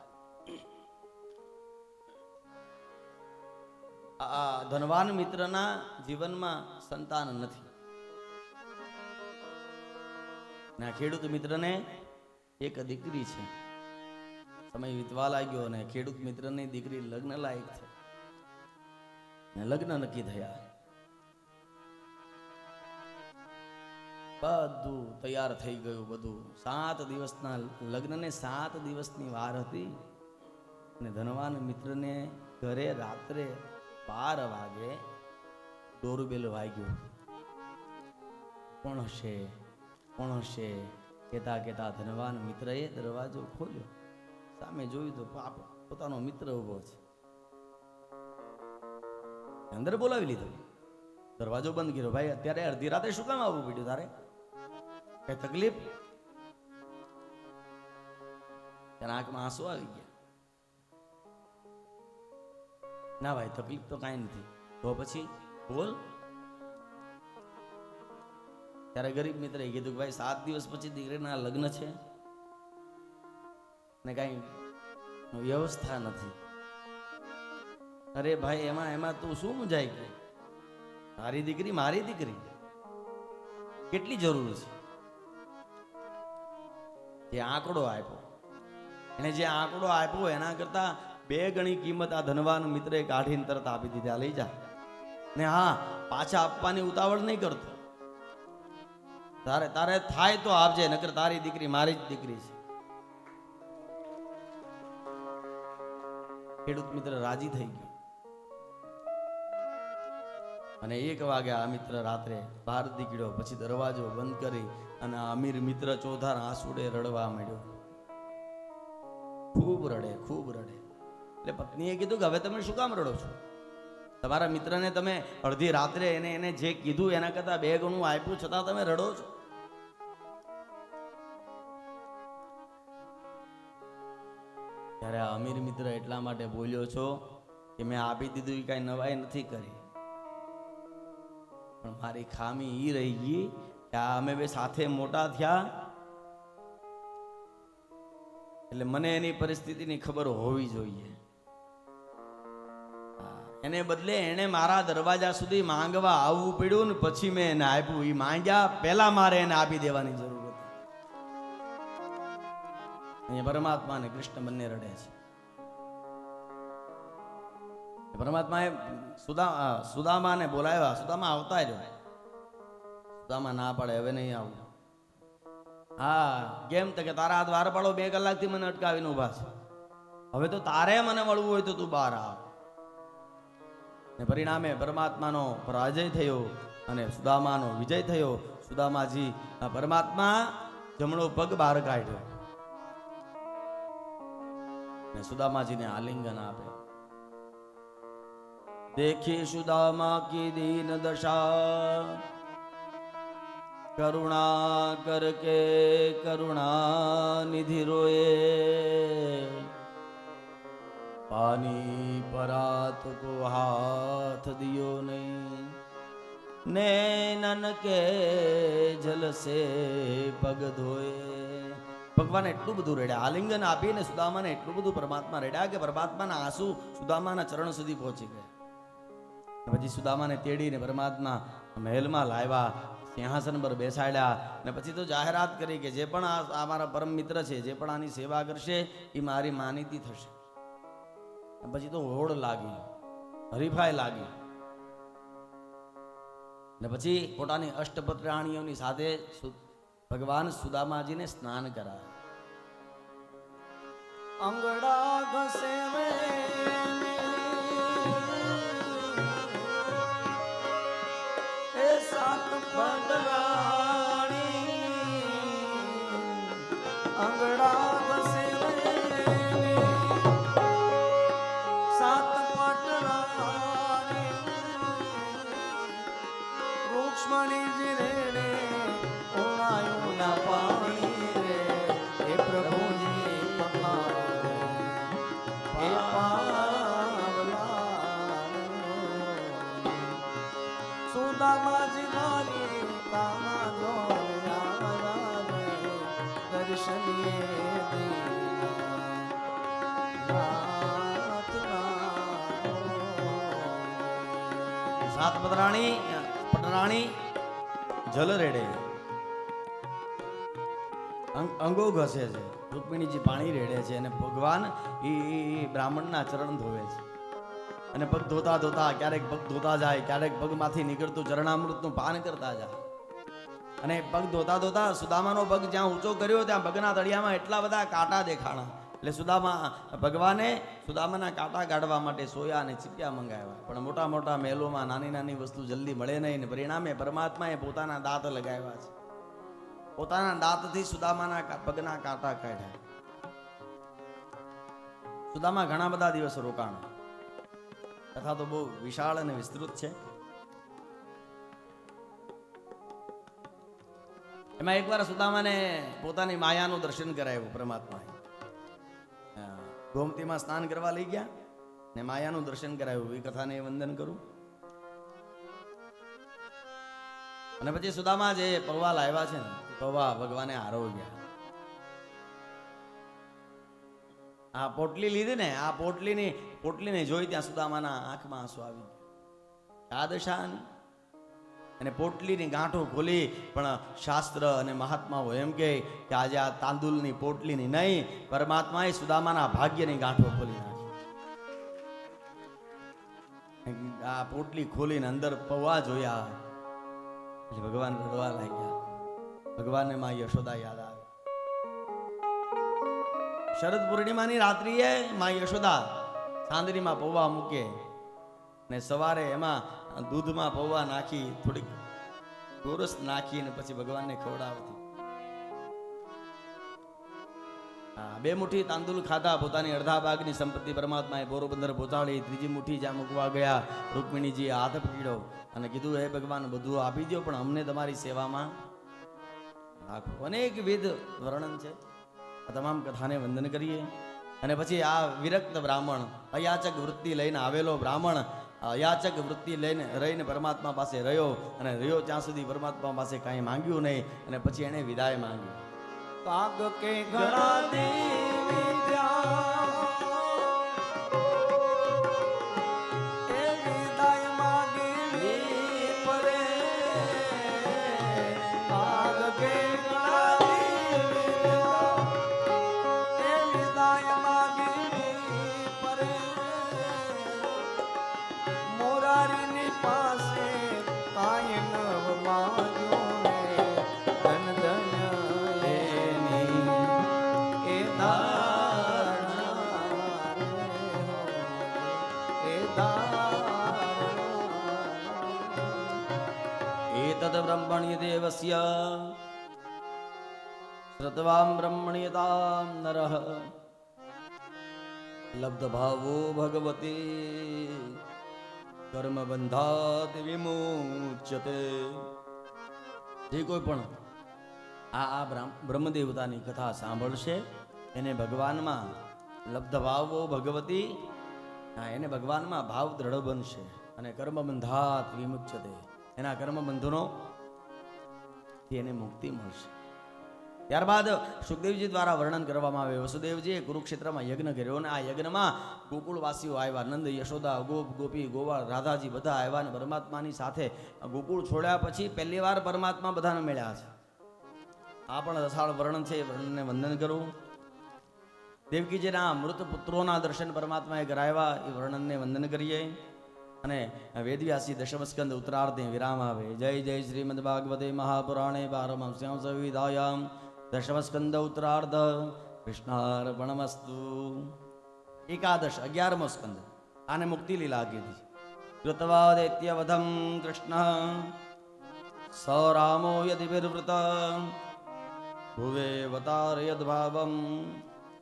આ ધનવાન મિત્રના જીવનમાં સંતાન નથી, ને આ ખેડૂત મિત્રને એક દીકરી છે. સમય વીતવા લાગ્યો અને ખેડૂત મિત્રની દીકરી લગ્ન લાયક છે, ને લગ્ન નક્કી થયા. બધું તૈયાર થઈ ગયું, બધું 7 દિવસના લગ્નને 7 દિવસની વાર હતી. અને ધનવાન મિત્રને ઘરે રાત્રે 12 વાગે ડોરબેલ વાગ્યું. કોણ હશે કેતા ધનવાન મિત્રએ દરવાજો ખોલ્યો. સામે જોયું તો પોતાનો મિત્ર ઉભો છે. અંદર બોલાવી લીધો, દરવાજો બંધ કર્યો. ભાઈ અત્યારે અડધી રાતે શું કામ આવવું પડ્યું તારે, કઈ તકલીફ? તેના આંખમાં આંસુ આવી ગયા. ના ભાઈ તકલીફ તો કાંઈ નથી. તો પછી બોલ. ત્યારે ગરીબ મિત્રએ કીધું કે ભાઈ 7 દિવસ પછી દીકરીના લગ્ન છે ને કાંઈ વ્યવસ્થા નથી. અરે ભાઈ એમાં તું શું મૂંઝાઈ ગઈ? તારી દીકરી મારી દીકરી, કેટલી જરૂર છે? જે આંકડો આપ્યો, એને જે આંકડો આપ્યો એના કરતા 2 ગણી કિંમત આ ધનવાન મિત્રે કાઢીને તરત આપી દીધી. આ લઈ જા. ને હા, પાછા આપવાની ઉતાવળ નહીં કરતો. તારે થાય તો આપજે, નકર તારી દીકરી મારી જ દીકરી છે. ખેડૂત મિત્ર રાજી થઈ ગયો અને 1 વાગે આ મિત્ર રાત્રે બહાર નીકળ્યો. પછી દરવાજો બંધ કરી અને અમીર મિત્ર ચોથા આંસુડે રડવા માંડ્યો. ખૂબ રડે. એટલે પત્નીએ કીધું કે હવે તમે શું કામ રડો છો? તમારા મિત્રને તમે અડધી રાત્રે એને જે કીધું એના કરતા 2 ગણું આપ્યું, છતાં તમે રડો છો. ત્યારે આ અમીર મિત્ર એટલા માટે બોલ્યો છો કે મેં આપી દીધું એ કાંઈ નવાઈ નથી કરી, પણ મારી ખામી ઈ રહી ગઈ કે આ અમે બે સાથે મોટા થયા એટલે મને એની પરિસ્થિતિની ખબર હોવી જોઈએ. એને બદલે એને મારા દરવાજા સુધી માંગવા આવવું પડ્યું ને પછી મેં એને આપ્યું. એ માંગ્યા પહેલા મારે એને આપી દેવાની જરૂર હતી. અહીંયા પરમાત્મા અને કૃષ્ણ બંને રડે છે. પરમાત્માએ સુદામાને બોલાવ્યા. સુદામા આવતા રહ્યો. સુદામા ના પાડે, હવે નહીં આવું. હા કેમ તો કે તારા હાથ વાર પાડો, 2 કલાકથી મને અટકાવીને ઉભા છે. હવે તો તારે મને મળવું હોય તો તું બહાર આવ. ને પરિણામે પરમાત્માનો પરાજય થયો અને સુદામાનો વિજય થયો. સુદામાજી પરમાત્મા જમણો પગ બહાર કાઢ્યો ને સુદામાજીને આલિંગન આપે. देखी सुदामा की दीन दशा, करुणा करके करुणा निधि रोए, पानी को हाथ दियो नहीं ने ननके जल से पग धोए. ભગવાન એટલું બધું રેડ્યા, આલિંગન આપીને સુદામાને એટલું બધું પરમાત્મા રેડ્યા કે પરમાત્માના આંસુ સુદામાના ચરણ સુધી પહોંચી ગયા. પછી સુદામાને તેડીને પરમાત્મા મહેલમાં લાવ્યા, સિંહાસન પર બેસાડ્યા ને પછી તો જાહેરાત કરી કે જે પણ આ મારા પરમ મિત્ર છે, જે પણ આની સેવા કરશે એ મારી માનીતી થશે. પછી તો હોડ લાગી, હરીફાઈ લાગી ને પછી પોતાની અષ્ટપત્રાણીઓની સાથે ભગવાન સુદામાજીને સ્નાન કરાવે. અંગડા ઘસે એ સાત પટરાણી અંગડા ઘસે સાત પટરાણી રૂક્ષ્મણીજી રેડે ઉનાયું ના પાણી રે હે પ્રભુજી પખારે હે પાવલા સુદામાજી મારી કામા જોયા રે દર્શનીએ સાત પટરાણી જલ રેડે, અંગો ઘસે છે, રૂકમિણીજી પાણી રેડે છે અને ભગવાન એ બ્રાહ્મણના ચરણ ધોવે છે. અને પગ ધોતા ધોતા ક્યારેક પગ ધોતા જાય, ક્યારેક પગમાંથી નીકળતું ચરણામૃતનું પાન કરતા જાય. અને પગ ધોતા ધોતા સુદામાનો પગ જ્યાં ઊંચો કર્યો ત્યાં પગના તળિયામાં એટલા બધા કાંટા દેખાણા. એટલે ભગવાને સુદામાના કાંટા કાઢવા માટે સોયા અને ચીપિયા મંગાવ્યા. પણ મોટા મોટા મહેલોમાં નાની નાની વસ્તુ જલ્દી મળે નહીં ને પરિણામે પરમાત્માએ પોતાના દાંત લગાવ્યા છે. પોતાના દાંતથી સુદામાના પગના કાંટા કાઢ્યા. સુદામા ઘણા બધા દિવસ રોકાણા. કથા તો બહુ વિશાળ અને વિસ્તૃત છે. એમાં એકવાર સુદામાને પોતાની માયાનું દર્શન કરાવ્યું પરમાત્માએ. ગોમતીમાં સ્નાન કરવા લઈ ગયા ને માયાનું દર્શન કરાવ્યું. એ કથાને વંદન કરું. અને પછી સુદામા જે પૌવા લાવ્યા છે ને, પૌવા ભગવાને આરોગ્યા. આ પોટલી લીધી ને, આ પોટલીને જોઈ ત્યાં સુદામાના આંખમાં આંસુ આવી ગયા. આ દશા અને પોટલીની ગાંઠો ખોલી. પણ શાસ્ત્ર અને મહાત્માઓ એમ કહે કે આજે આ તાંદુલની પોટલીની નહીં, પરમાત્માએ સુદામાના ભાગ્યની ગાંઠો ખોલી નાખી. આ પોટલી ખોલીને અંદર પૌવા જોયા એટલે ભગવાન રડવા લાગ્યા. ભગવાનને માં યશોદા યાદ આવી. શરદ પૂર્ણિમાની રાત્રિએ માં યશોદા ચાંદરીમાં પૌવા મૂકે ને સવારે એમાં દૂધમાં પૌવા નાખી, થોડીક ગોરસ નાખી અને પછી ભગવાનને ખવડાવતી. બે મુઠ્ઠી તાંદુલ ખાધા. પોતાની અડધા ભાગની સંપત્તિ પરમાત્માએ પોરબંદર પહોંચાડી. ત્રીજી મુઠ્ઠી જ્યાં મૂકવા ગયા રૂકમિણીજીએ હાથ પકડ્યો અને કીધું, હે ભગવાન, બધું આપી દો પણ અમને તમારી સેવામાં રાખો. અનેકવિધ વર્ણન છે. આ તમામ કથાને વંદન કરીએ. અને પછી આ વિરક્ત બ્રાહ્મણ, અયાચક વૃત્તિ લઈને આવેલો બ્રાહ્મણ, અયાચક વૃત્તિ લઈને રહીને પરમાત્મા પાસે રહ્યો અને રહ્યો ત્યાં સુધી પરમાત્મા પાસે કાંઈ માંગ્યું નહીં. અને પછી એણે વિદાય માંગી. કાગ કે ઘણા દેવી એ વિદાય માગી પરે. કાગ કે ઘણા દેવી એ વિદાય માગી પરે. મોરારીની પાસે કાંઈ નવ માગ્યું ને ધન ધન એતદ બ્રહ્મણ્ય દેવસ્ય શ્રુત્વામ બ્રહ્મણ્યતામ નરઃ લબ્ધ ભાવો ભગવતી કર્મ બંધાત વિમુચ્યતે. જે કોઈ પણ આ બ્રહ્મદેવતાની કથા સાંભળશે એને ભગવાનમાં લબ્ધ ભાવો ભગવતી હા, એને ભગવાનમાં ભાવ દ્રઢ બનશે અને કર્મ બંધાત વિમુચ્યતે, એના કર્મ બંધનો એને મુક્તિ મળશે. ત્યારબાદ સુખદેવજી દ્વારા વર્ણન કરવામાં આવે. વસુદેવજીએ કુરુક્ષેત્રમાં યજ્ઞ કર્યો અને આ યજ્ઞમાં ગોકુળવાસીઓ આવ્યા. નંદ, યશોદા, ગોપ, ગોપી, ગોવાળ, રાધાજી બધા આવ્યા અને પરમાત્માની સાથે ગોકુળ છોડ્યા પછી પહેલી વાર પરમાત્મા બધાને મળ્યા છે. આ પણ રસાળ વર્ણન છે. એ વર્ણનને વંદન કરું. દેવકીજીના મૃત પુત્રોના દર્શન પરમાત્માએ કરાવ્યા. એ વર્ણનને વંદન કરીએ અને વેદવ્યાસી દશમસ્કંદ ઉત્તરાર્ધે વિરામ આવે. જય જય શ્રીમદ ભાગવતે મહાપુરાણે પારમહંસ્યામ સંવિધાયામ દશમસ્કંદ ઉત્તરાર્ધ કૃષ્ણાર્પણમસ્તુ. એકાદશ 11મો સ્કંદ, આને મુક્તિ લીલા કીધી. કૃતવા દૈત્યવધમ કૃષ્ણ સ રામો યદિર્વૃત ભુવે વતારયદ ભાવમ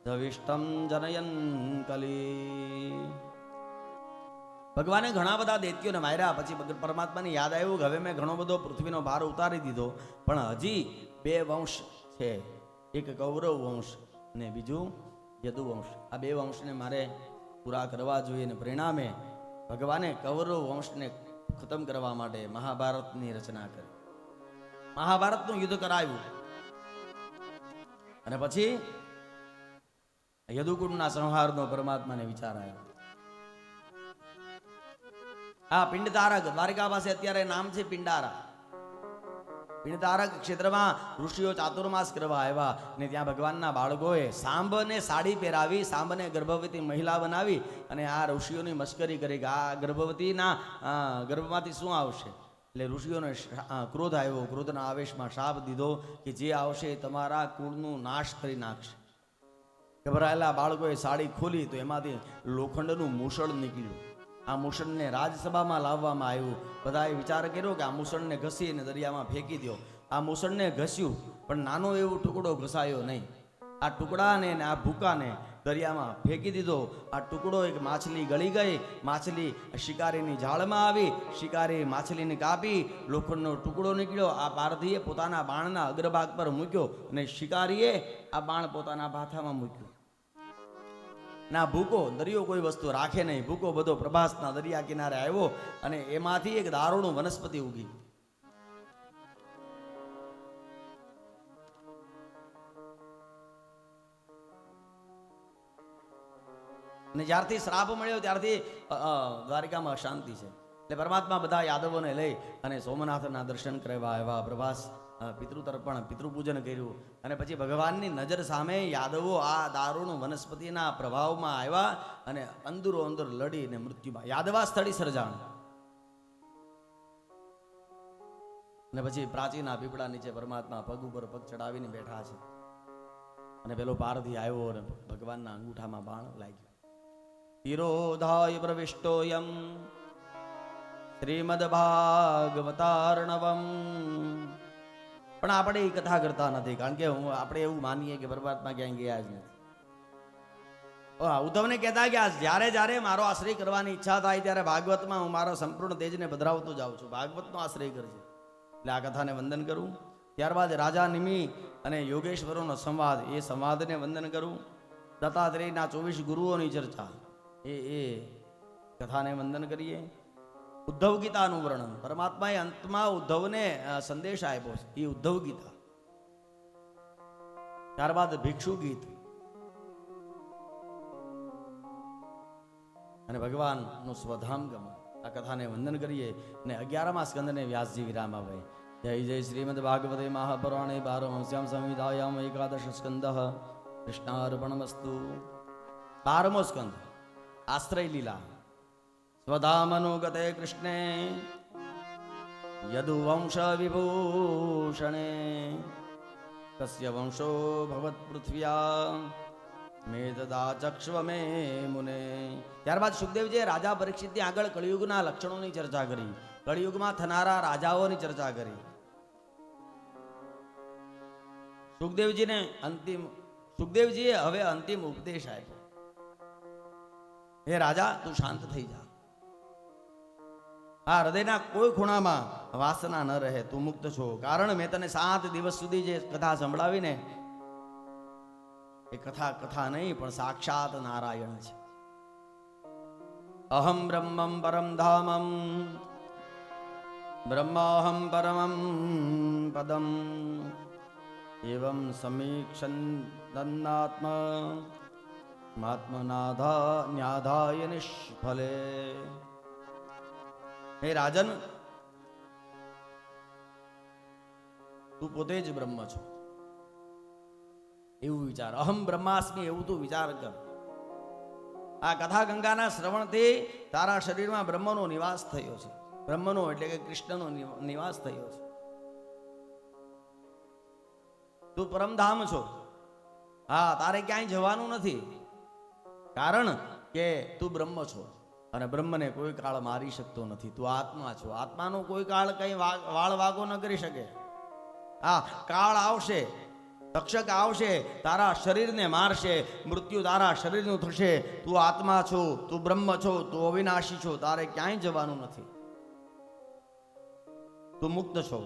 ધવિષ્ટમ જનયન કલી. ભગવાને ઘણા બધા દૈત્યોને માર્યા. પછી પરમાત્માને યાદ આવ્યું કે હવે મેં ઘણો બધો પૃથ્વીનો ભાર ઉતારી દીધો, પણ હજી 2 વંશ છે. એક કૌરવ વંશ અને બીજું યદુ વંશ. આ 2 વંશને મારે પૂરા કરવા જોઈએ. અને પરિણામે ભગવાને કૌરવ વંશને ખતમ કરવા માટે મહાભારતની રચના કરી. મહાભારતનું યુદ્ધ કરાવ્યું અને પછી યદુકુળના સંહારનો પરમાત્માને વિચાર આવ્યો. આ પિંડતારક, દ્વારિકા પાસે અત્યારે નામ છે પિંડારા. પિંડતારક ક્ષેત્રમાં ઋષિઓ ચાતુર્માસ કરવા આવ્યા ને ત્યાં ભગવાનના બાળકોએ સાંભને સાડી પહેરાવી, સાંભને ગર્ભવતી મહિલા બનાવી અને આ ઋષિઓની મશ્કરી કરી કે આ ગર્ભવતીના ગર્ભમાંથી શું આવશે. એટલે ઋષિઓને ક્રોધ આવ્યો. ક્રોધના આવેશમાં શાપ દીધો કે જે આવશે એ તમારા કુળનું નાશ કરી નાખશે. ગભરાયેલા બાળકોએ સાડી ખોલી તો એમાંથી લોખંડનું મૂષણ નીકળ્યું. આ મૂષણને રાજસભામાં લાવવામાં આવ્યું. બધાએ વિચાર કર્યો કે આ મૂષણને ઘસીને દરિયામાં ફેંકી દો. આ મૂષણને ઘસ્યું પણ નાનો એવો ટુકડો ઘસાયો નહીં. આ ટુકડાને આ ભૂકાને દરિયામાં ફેંકી દીધો. આ ટુકડો એક માછલી ગળી ગઈ. માછલી શિકારીની જાળમાં આવી. શિકારી માછલીને કાપી, લોખંડનો ટુકડો નીકળ્યો. આ પારધીએ પોતાના બાણના અગ્રભાગ પર મૂક્યો અને શિકારીએ આ બાણ પોતાના ભાથામાં મૂક્યું. ના ભૂકો, દરિયો કોઈ વસ્તુ રાખે નહીં. ભૂકો બધો પ્રભાસના દરિયા કિનારે આવ્યો અને એમાંથી એક દારૂણું વનસ્પતિ ઉગી. અને જ્યારથી શ્રાપ મળ્યો ત્યારથી દ્વારિકામાં અશાંતિ છે. એટલે પરમાત્મા બધા યાદવોને લઈ અને સોમનાથના દર્શન કરવા આવ્યા. પ્રભાસ પિતૃતર્પણ, પિતૃપૂજન કર્યું અને પછી ભગવાનની નજર સામે યાદવો આ દારૂણ વનસ્પતિના પ્રભાવમાં આવ્યા અને અંદરો અંદર લડીને મૃત્યુમાં યાદવા સ્થળી સર્જાણ. અને પછી પ્રાચીના પીપળા નીચે પરમાત્મા પગ ઉપર પગ ચડાવીને બેઠા છે અને પેલો પારધી આવ્યો અને ભગવાનના અંગૂઠામાં બાણ લાગ્યું. તિરોધાય પ્રવિષ્ટોયમ શ્રીમદ ભાગવતાર્ણવમ. પણ આપણે એ કથા કરતા નથી, કારણ કે આપણે એવું માનીએ કે પરમાત્મા ક્યાંય ગયા જ નથી. ઉદ્ધવને કહેતા ગયા જ્યારે જ્યારે મારો આશ્રય કરવાની ઈચ્છા થાય ત્યારે ભાગવતમાં હું મારો સંપૂર્ણ તેજને પધરાવતો જાઉં છું. ભાગવતનો આશ્રય કરજે. એટલે આ કથાને વંદન કરું. ત્યારબાદ રાજા નિમિ અને યોગેશ્વરોનો સંવાદ, એ સંવાદને વંદન કરું. દત્તાત્રેયના 24 ગુરુઓની ચર્ચા, એ કથાને વંદન કરીએ. ઉદ્ધવ ગીતાનું વર્ણન, પરમાત્માએ અંતમાં ઉદ્ધવને સંદેશ આપ્યો છે, એ ઉદ્ધવ ગીતા. ત્યારબાદ ભિક્ષુ ગીત અને ભગવાનનું સ્વધામ ગમન. આ કથાને વંદન કરીએ અને 11મા સ્કંદને વ્યાસજી વિરામ આવે. જય જય શ્રીમદ ભાગવતે મહાપુરાણે પારમહંસ્યામ સંહિતાયામ એકાદશ સ્કંદ કૃષ્ણાર્પણમસ્તુ. 12મો સ્કંદ આશ્રય લીલા. સ્વધામનુગતે કૃષ્ણે યદુવંશ વિભૂષણે કસ્ય વંશો ભવત પૃથ્વ્યા મેદદા ચક્ષ્વ મે મુને. ત્યારબાદ સુખદેવજીએ રાજા પરીક્ષિતની આગળ કળિયુગના લક્ષણોની ચર્ચા કરી, કળિયુગમાં થનારા રાજાઓની ચર્ચા કરી. સુખદેવજીએ હવે અંતિમ ઉપદેશ આપ્યો. હે રાજા, તું શાંત થઈ જા. આ હૃદયના કોઈ ખૂણામાં વાસના ન રહે. તું મુક્ત છો. કારણ મેં તને 7 દિવસ સુધી જે કથા સંભળાવીને એ કથા નહીં પણ સાક્ષાત નારાયણ છે. અહમ બ્રહ્મં પરમ ધામમ બ્રહ્માહમ પરમં પદમ એવં સમીક્ષન આત્મનાથા ન્યાધાય નિષ્ફલે. હે રાજન, તું પોતે જ બ્રહ્મ છો એવું વિચાર. અહમ બ્રહ્માસ્મિ એવું તું વિચાર કર. આ કથા ગંગાના શ્રવણથી તારા શરીરમાં બ્રહ્મનો નિવાસ થયો છે. બ્રહ્મનો એટલે કે કૃષ્ણનો નિવાસ થયો છે. તું પરમધામ છો. હા, તારે ક્યાંય જવાનું નથી, કારણ કે તું બ્રહ્મ છો અને બ્રહ્મને કોઈ કાળ મારી શકતો નથી. તું આત્મા છો. આત્માનો કોઈ કાળ કઈ વાળ વાગો ન કરી શકે. હા, કાળ આવશે, તક્ષક આવશે, તારા શરીરને મારશે, મૃત્યુ તારા શરીરનું થશે. તું આત્મા છો, તું બ્રહ્મ છો, તું અવિનાશી છો. તારે ક્યાંય જવાનું નથી. તું મુક્ત છો.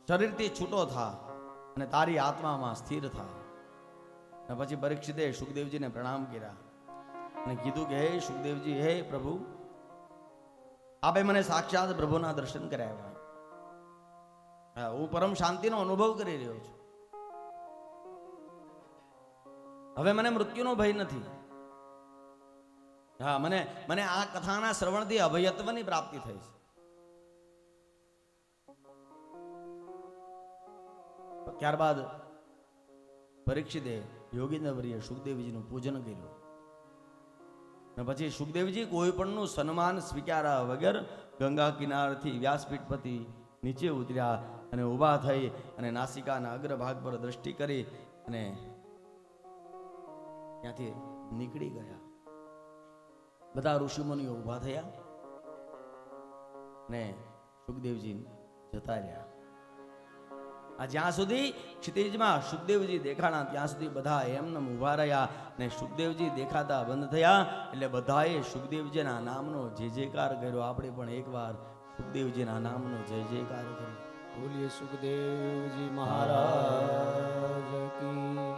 શરીરથી છૂટો થા અને તારી આત્મામાં સ્થિર થા. અને પછી પરીક્ષિતે સુખદેવજીને પ્રણામ કર્યા અને કીધું કે હે સુખદેવજી, હે પ્રભુ, આપે મને સાક્ષાત પ્રભુના દર્શન કરાવ્યા. હું પરમ શાંતિનો અનુભવ કરી રહ્યો છું. હવે મને મૃત્યુનો ભય નથી. હા, મને આ કથાના શ્રવણથી અભયત્વની પ્રાપ્તિ થઈ છે. ત્યારબાદ પરીક્ષિતે યોગીન્દ્રવર્ય સુખદેવજીનું પૂજન કર્યું અને પછી સુખદેવજી કોઈ પણનું સન્માન સ્વીકાર્યા વગર ગંગા કિનારથી વ્યાસપીઠ પરથી નીચે ઉતર્યા અને ઊભા થઈ અને નાસિકાના અગ્રભાગ પર દ્રષ્ટિ કરી અને ત્યાંથી નીકળી ગયા. બધા ઋષિમુનિઓ ઊભા થયા અને સુખદેવજી જતા રહ્યા. આ જ્યાં સુધી ક્ષિતિજમાં સુખદેવજી દેખાણા ત્યાં સુધી બધા એમનેમ ઊભા રહ્યા અને સુખદેવજી દેખાતા બંધ થયા એટલે બધાએ સુખદેવજીના નામનો જય જયકાર કર્યો. આપણે પણ એકવાર સુખદેવજીના નામનો જય જયકાર કર્યો. બોલીએ સુખદેવજી મહારાજ કી.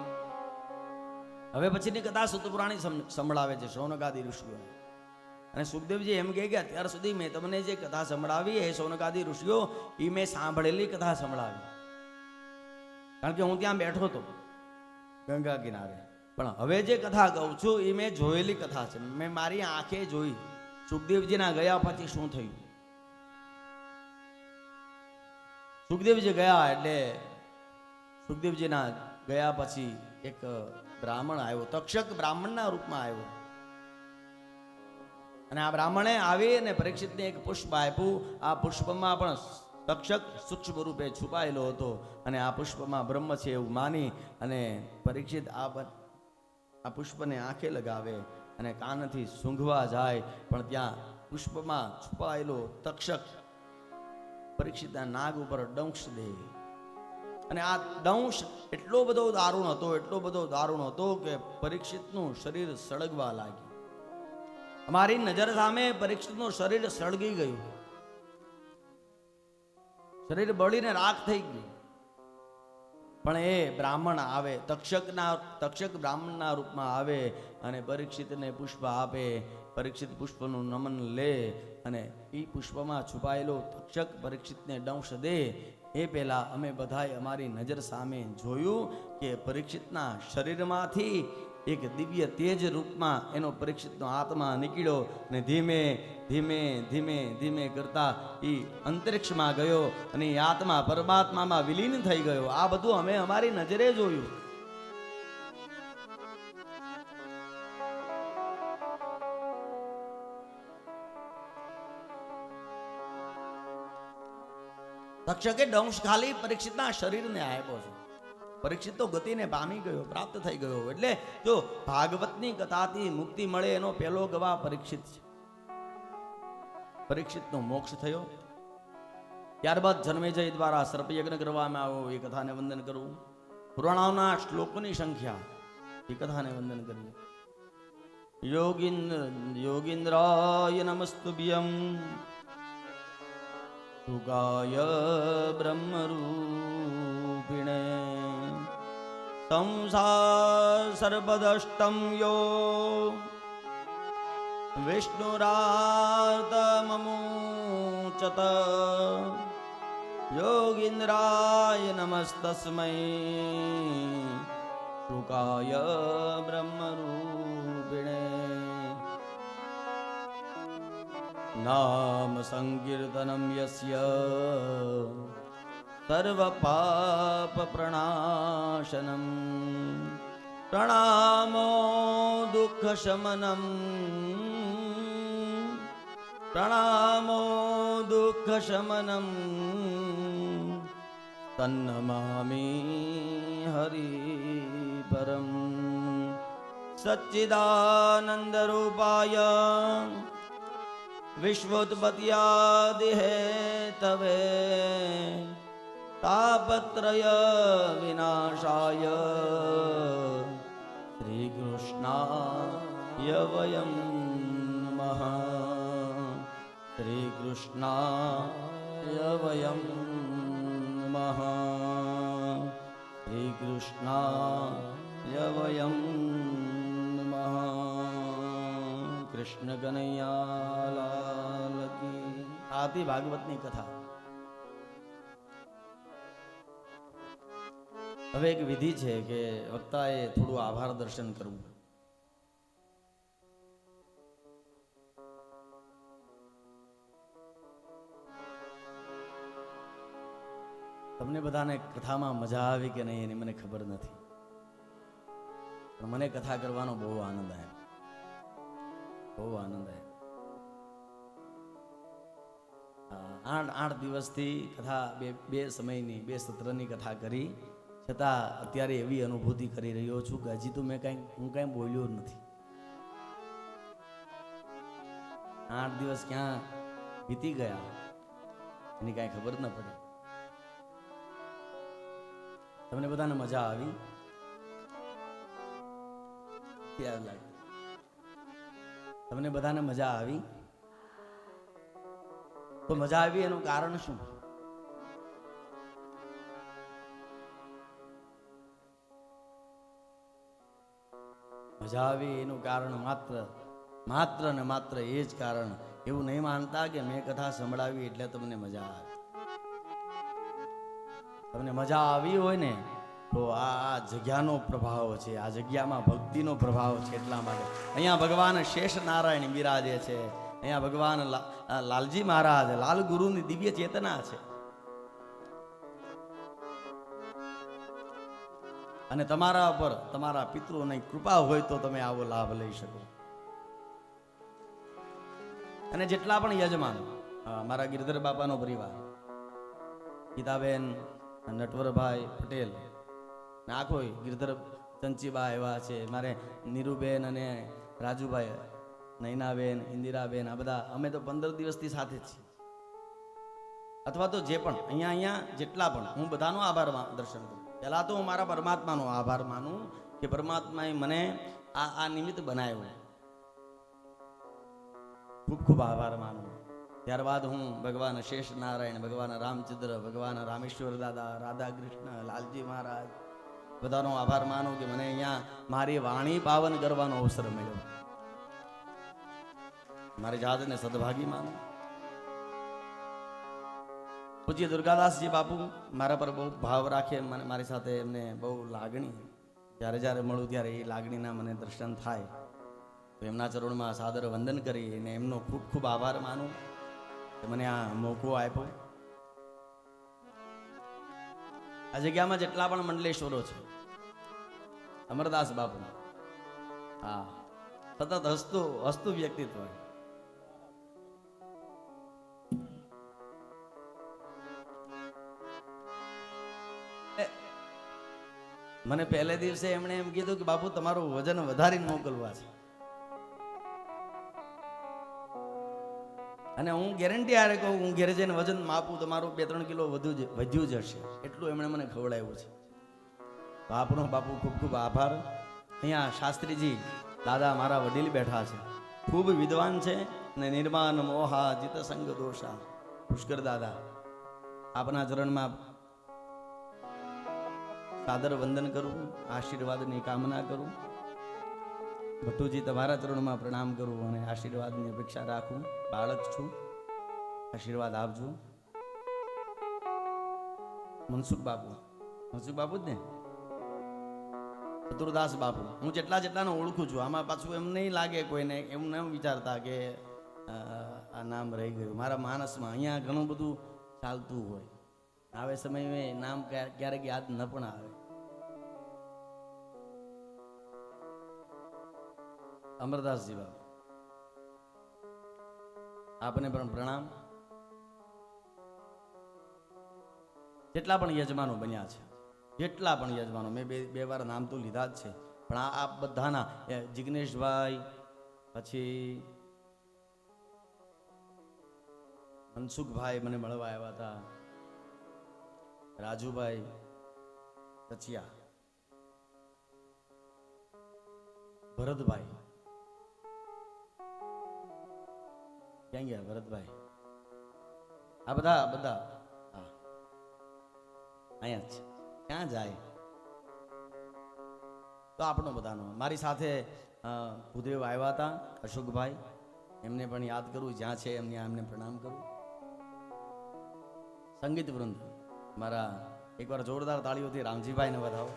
હવે પછીની કથા સૂતપુરાણી સંભળાવે છે શૌનકાદિ ઋષિઓ. અને સુખદેવજી એમ કહે કે અત્યાર સુધી મેં તમને જે કથા સંભળાવી એ શૌનકાદિ ઋષિઓ એ મેં સાંભળેલી કથા સંભળાવી, કારણ કે હું ત્યાં બેઠો હતો ગંગા કિનારે. પણ હવે જે કથા કહું છું એ મેં જોયેલી કથા છે. મેં મારી આંખે જોઈ સુખદેવજીના ગયા પછી શું થયું. સુખદેવજી ગયા એટલે સુખદેવજીના ગયા પછી એક બ્રાહ્મણ આવ્યો, તક્ષક બ્રાહ્મણના રૂપમાં આવ્યો. અને આ બ્રાહ્મણે આવી અને પરીક્ષિતને એક પુષ્પ આપ્યું. આ પુષ્પમાં પણ તક્ષક સૂક્ષ્મ રૂપે છુપાયેલો હતો અને આ પુષ્પમાં બ્રહ્મ છે એવું માની અને પરીક્ષિત આ પુષ્પને આંખે લગાવે અને કાનથી સૂંઘવા જાય, પણ ત્યાં પુષ્પમાં છુપાયેલો તક્ષક પરીક્ષિતના નાગ ઉપર દંશ દે. અને આ દંશ એટલો બધો દારૂણ હતો, એટલો બધો દારૂણ હતો કે પરીક્ષિતનું શરીર સળગવા લાગ્યું. અમારી નજર સામે પરીક્ષિતનું શરીર સળગી ગયું, શરીર બળીને રાખ થઈ ગયું. પણ એ બ્રાહ્મણ આવે, તક્ષક બ્રાહ્મણના રૂપમાં આવે અને પરીક્ષિતને પુષ્પ આપે. પરીક્ષિત પુષ્પનું નમન લે અને એ પુષ્પમાં છુપાયેલો તક્ષક પરીક્ષિતને દંશ દે. એ પહેલા અમે બધાએ અમારી નજર સામે જોયું કે પરીક્ષિતના શરીરમાંથી એક દિવ્ય તેજ રૂપમાં એનો પરીક્ષિતનો આત્મા નીકળ્યો અને ધીમે ધીમે ધીમે ધીમે કરતા એ અંતરિક્ષમાં ગયો અને એ આત્મા પરમાત્મામાં વિલીન થઈ ગયો. આ બધું અમે અમારી નજરે જોયું. તક્ષકે દંશ ખાલી પરીક્ષિતના શરીરને આપ્યો છે. પરીક્ષિત તો ગતિને પામી ગયો, પ્રાપ્ત થઈ ગયો. એટલે જો ભાગવતની કથાથી મુક્તિ મળે એનો પહેલો ગવાહ પરીક્ષિત છે. પરીક્ષિતનો મોક્ષ થયો. ત્યારબાદ જન્મેજય દ્વારા સર્પયજ્ઞ કરવામાં આવ્યો. એ કથાને વંદન કરવું. પુરાણોના શ્લોકોની સંખ્યા, એ કથાને વંદન કરવું. યોગીન્દ્રાય નમસ્તુભ્યમ સુગાય બ્રહ્મરૂપિણે સંસાર સર્પદષ્ટમ યો विष्णुरातममुचत योगीन्द्राय नमस्तस्मै शुकाय ब्रह्मरूपिणे नाम संकीर्तनं यस्य सर्वपापप्रणाशनं प्रणामो दुःखशमनं प्रणामो दुःखशमनं तन्नमामि हरिपरं सच्चिदानन्दरूपाय विश्वोत्पत्त्यादिहेतवे तापत्रय विनाशाय श्रीकृष्णाय वयं नमः श्रीकृष्णाय वयं नमः श्रीकृष्णाय वयं नमः कृष्ण कन्हैया लाल की आती भागवतनी कथा હવે એક વિધિ છે કે વક્તાએ થોડું આભાર દર્શન કરવું. તમને બધાને કથામાં મજા આવી કે નહીં એની મને ખબર નથી, પણ મને કથા કરવાનો બહુ આનંદ આવ્યો, બહુ આનંદ આવ્યો. 8 દિવસથી કથા બે સમયની 2 સત્રની કથા કરી છતાં અત્યારે એવી અનુભૂતિ કરી રહ્યો છું કે હજી તો હું કાંઈ બોલ્યો નથી. 8 દિવસ ક્યાં વીતી ગયા એની કાંઈ ખબર ન પડી. તમને બધાને મજા આવી? તમને બધાને મજા આવી? તો મજા આવી એનું કારણ શું? મજા આવી એનું કારણ માત્ર ને માત્ર એ જ કારણ. એવું નહીં માનતા કે મેં કથા સંભળાવી એટલે તમને મજા આવી. તમને મજા આવી હોય ને તો આ જગ્યાનો પ્રભાવ છે, આ જગ્યામાં ભક્તિનો પ્રભાવ છે. એટલા માટે અહીંયા ભગવાન શેષ નારાયણ બિરાજે છે, અહીંયા ભગવાન લાલજી મહારાજ લાલ ગુરુની દિવ્ય ચેતના છે. અને તમારા પર તમારા પિતૃઓની કૃપા હોય તો તમે આવો લાભ લઈ શકો. અને જેટલા પણ યજમાન, મારા ગિરધર બાપાનો પરિવાર, ગીતાબેન, નટવરભાઈ પટેલ, આખો ગિરધર ચંચીબા એવા છે, મારે નીરુબેન અને રાજુભાઈ, નૈનાબેન, ઇન્દિરાબેન, આ બધા અમે તો 15 દિવસથી સાથે જ છીએ. અથવા તો જે પણ અહીંયા જેટલા પણ, હું બધાનો આભાર દર્શન કરું. પહેલા તો હું મારા પરમાત્માનો આભાર માનું કે પરમાત્માએ મને આ નિમિત્ત બનાવ્યું, ખૂબ ખૂબ આભાર માનું. ત્યારબાદ હું ભગવાન શેષ નારાયણ, ભગવાન રામચંદ્ર, ભગવાન રામેશ્વર દાદા, રાધા કૃષ્ણ, લાલજી મહારાજ, બધાનો આભાર માનું કે મને અહીંયા મારી વાણી પાવન કરવાનો અવસર મળ્યો. મારી જાતને સદભાગી માનું. પૂજ્ય દુર્ગાદાસજી બાપુ મારા પર બહુ ભાવ રાખે, મારી સાથે એમને બહુ લાગણી. જ્યારે મળું ત્યારે એ લાગણીના મને દર્શન થાય તો એમના ચરણમાં સાદર વંદન કરી અને એમનો ખૂબ ખૂબ આભાર માનું કે મને આ મોકો આપ્યો. આ જગ્યામાં જેટલા પણ મંડલેશ્વરો છે, અમરદાસ બાપુ, હા, સતત હસતું વ્યક્તિત્વ. મને પહેલે દિવસે એમણે એમ કીધું કે બાપુ તમારું વજન વધારીને મોકલવા છે, અને હું ગેરંટી હારે કહું, હું ઘેરે જઈને વજન માપું તમારું 2-3 કિલો વધ્યું જ હશે, એટલું એમણે મને ખવડાવ્યું છે. બાપનો બાપુ ખૂબ ખૂબ આભાર. અહીંયા શાસ્ત્રીજી દાદા મારા વડીલ બેઠા છે, ખૂબ વિદ્વાન છે અને નિર્માન મોહા જીત સંગ દોષા. પુષ્કર દાદા, આપના ચરણમાં સાદર વંદન કરું, આશીર્વાદની કામના કરું. ભટ્ટુજી તમારા ચરણમાં પ્રણામ કરું અને આશીર્વાદની અપેક્ષા રાખું. બાળક છું, આશીર્વાદ આપજો. મનસુખ બાપુ જ ને, ચતુરદાસ બાપુ, હું જેટલાને ઓળખું છું, આમાં પાછું એમ નહીં લાગે કોઈને, એમ ન વિચારતા કે આ નામ રહી ગયું મારા માનસમાં. અહીંયા ઘણું બધું ચાલતું હોય, આવે સમયે નામ ક્યારેક યાદ ન પણ આવે. અમરદાસજી બાપુ, આપને પણ પ્રણામ. જેટલા પણ યજમાનો બન્યા છે, જેટલા પણ યજમાનો, મેં બે વાર નામ તો લીધા જ છે, પણ આ બધાના, જિગ્નેશભાઈ, પછી મનસુખભાઈ મને મળવા આવ્યા હતા, રાજુભાઈ કચિયા, ભરતભાઈ, ક્યાં ગયા ભરતભાઈ? આ બધા હા અહીંયા જ છે. ક્યાં જાય? તો આપણો બધાનો. મારી સાથે ભૂદેવ આવ્યા હતા, અશોકભાઈ, એમને પણ યાદ કરું, જ્યાં છે એમને પ્રણામ કરું. સંગીત વૃંદ મારા, એકવાર જોરદાર તાળીઓથી રામજીભાઈને વધાવો.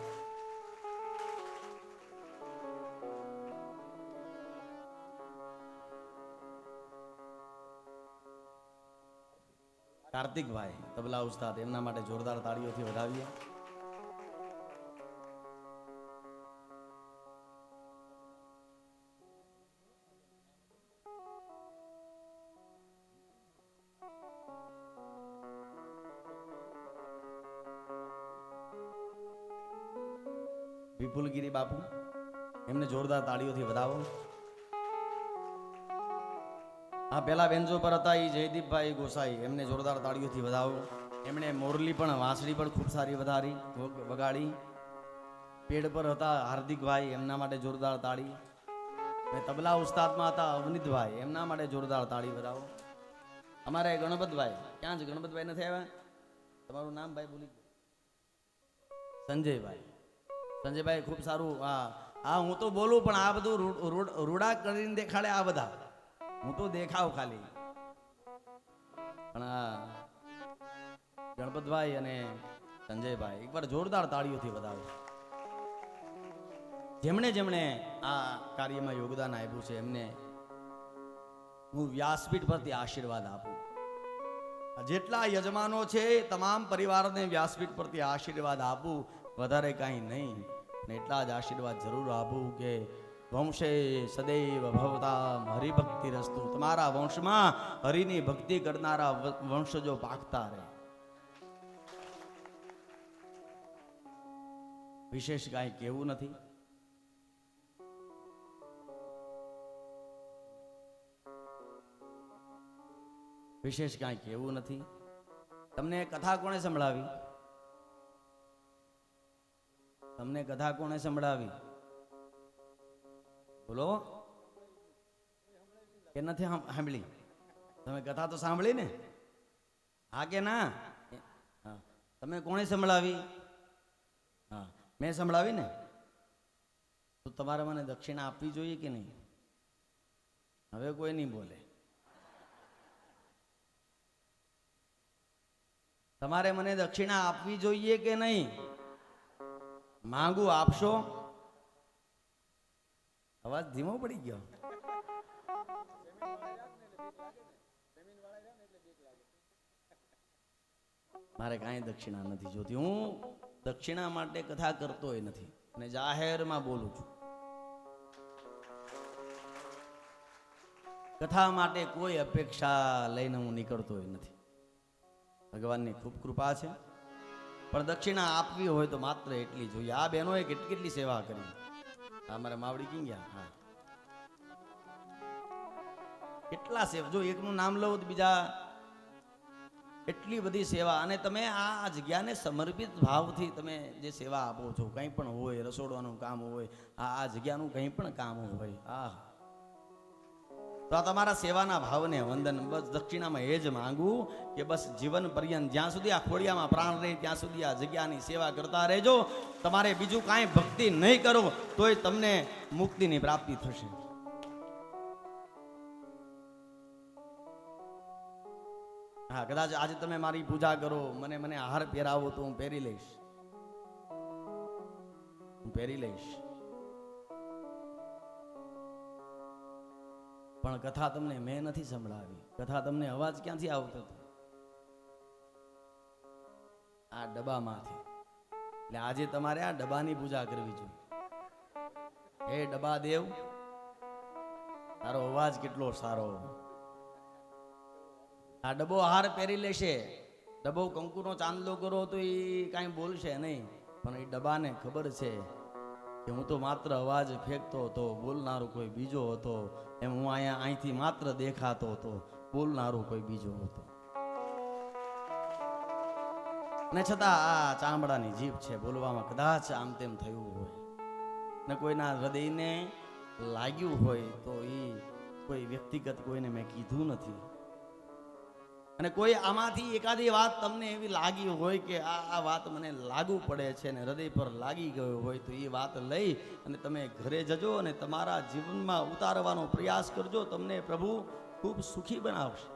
કાર્તિકભાઈ તબલા ઉસ્તાદ, એમના માટે જોરદાર તાળીઓથી વધાવીએ. વિપુલગીરી બાપુ, એમને જોરદાર તાળીઓથી વધાવો. હા, પેલા બેન્ચો પર હતા એ જયદીપભાઈ ગોસાઈ, એમને જોરદાર તાળીઓથી વધાવો. એમણે મોરલી પણ, વાંસળી પણ ખૂબ સારી વગાડી. પેડ પર હતા હાર્દિકભાઈ, એમના માટે જોરદાર તાળી. અને તબલા ઉસ્તાદમાં હતા અવનીતભાઈ, એમના માટે જોરદાર તાળી વધાવો. અમારે ગણપતભાઈ, ક્યાં છે ગણપતભાઈ? નથી આવ્યા? તમારું નામ ભાઈ ભૂલી ગયો. સંજયભાઈ ખૂબ સારું. હા, હું તો બોલું પણ આ બધું રૂડા કરીને દેખાડે આ બધા. હું તો દેખાવ ખાલી, પણ ગણપતભાઈ અને સંજયભાઈ એકવાર જોરદાર તાળીઓથી વધાવો. જેમણે આ કાર્યમાં યોગદાન આપ્યું છે એમને હું વ્યાસપીઠ પરથી આશીર્વાદ આપું. જેટલા યજમાનો છે તમામ પરિવારને વ્યાસપીઠ પરથી આશીર્વાદ આપું, વધારે કાંઈ નહીં. ને એટલા જ આશીર્વાદ જરૂર આપું કે વંશે સદૈવ ભવતામ હરિભક્તિ રસ્તુ, તમારા વંશમાં હરિની ભક્તિ કરનારા વંશજો પાકતા રહે. વિશેષ કાંઈ કહેવું નથી. વિશેષ કાંઈ કહેવું નથી. તમને કથા કોણે સંભળાવી? તમને કથા કોણે સંભળાવી? બોલો. કે નથી સાંભળી? તમે કથા તો સાંભળી ને? હા કે ના? હા. તમે કોણે સંભળાવી? હા, મેં સંભળાવી ને. તો તમારે મને દક્ષિણા આપવી જોઈએ કે નહીં? હવે કોઈ નહીં બોલે. તમારે મને દક્ષિણા આપવી જોઈએ કે નહીં? માંગુ, આપશો? અવાજ ધીમો પડી ગયો. મારે કાંઈ દક્ષિણા નથી જોતી. હું દક્ષિણા માટે કથા કરતોય નથી અને જાહેરમાં બોલું છું. કથા માટે કોઈ અપેક્ષા લઈને હું નીકળતોય નથી. ભગવાનની ખૂબ કૃપા છે, પણ દક્ષિણા આપવી હોય તો માત્ર એટલી જોઈએ. આ બહેનોએ કેટલી સેવા કરી. અમારા માવડી ક્યાં ગયા? હા, કેટલા સેવા. જો એકનું નામ લઉં તો બીજા એટલી બધી સેવા. અને તમે આ જગ્યાને સમર્પિત ભાવથી તમે જે સેવા આપો છો, કંઈ પણ હોય, રસોડાનું કામ હોય, આ જગ્યાનું કંઈ પણ કામ હોય, તો આ તમારા સેવાના ભાવને વંદન. બસ દક્ષિણામાં એ જ માંગુ કે બસ જીવન પર્યંત જ્યાં સુધી આ ખોડિયામાં પ્રાણ રહે ત્યાં સુધી આ જગ્યાની સેવા કરતા રહેજો. તમારે બીજું કાંઈ ભક્તિ નહીં કરો તોય તમને મુક્તિની પ્રાપ્તિ થશે. હા, કદાચ આજે તમે મારી પૂજા કરો, મને હાર પહેરાવો તો હું પહેરી લઈશ, પણ કથા તમને મેં નથી સંભળાવી. કથા તમને અવાજ ક્યાંથી આવતો હતો? આ ડબ્બામાંથી. એટલે આજે તમારે આ ડબ્બાની પૂજા કરવી જોઈએ. હે ડબ્બા દેવ, તારો અવાજ કેટલો સારો. આ ડબ્બો હાર પહેરી લેશે, ડબ્બો કંકુનો ચાંદલો કરો તો એ કાંઈ બોલશે નહીં, પણ એ ડબ્બાને ખબર છે કે હું તો માત્ર અવાજ ફેંકતો હતો, બોલનારો કોઈ બીજો હતો. એમ હું અહીંથી માત્ર દેખાતો હતો, બોલનારો કોઈ બીજો હતો. ને છતાં આ ચામડાની જીભ છે, બોલવામાં કદાચ આમ તેમ થયું હોય ને કોઈના હૃદયને લાગ્યું હોય તો એ કોઈ વ્યક્તિગત કોઈને મેં કીધું નથી. અને કોઈ આમાંથી એકાદી વાત તમને એવી લાગી હોય કે આ વાત મને લાગુ પડે છે ને હૃદય પર લાગી ગયો હોય તો એ વાત લઈ અને તમે ઘરે જજો અને તમારા જીવનમાં ઉતારવાનો પ્રયાસ કરજો. તમને પ્રભુ ખૂબ સુખી બનાવશે.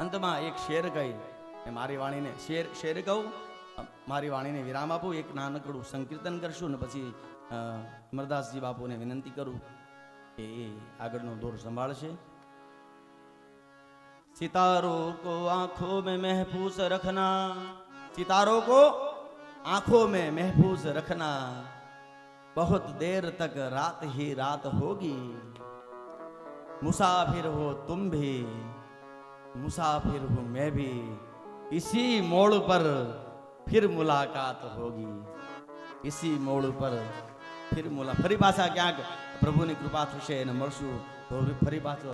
અંતમાં એક શેર કહી મારી વાણીને શેર કહું, મારી વાણીને વિરામ આપું. એક નાનકડું સંકીર્તન કરશું ને પછી અમરદાસજી બાપુને વિનંતી કરું કે એ આગળનો દોર સંભાળશે. सितारों को आंखों में महफूज रखना, सितारों को आंखों में महफूज रखना, बहुत देर तक रात ही रात होगी. मुसाफिर हो तुम भी, मुसाफिर हूं मैं भी, इसी मोड़ पर फिर मुलाकात होगी. इसी मोड़ पर फिर ફરી પાછા ક્યાંક પ્રભુની કૃપા થશે અને મળશું તો ફરી પાછો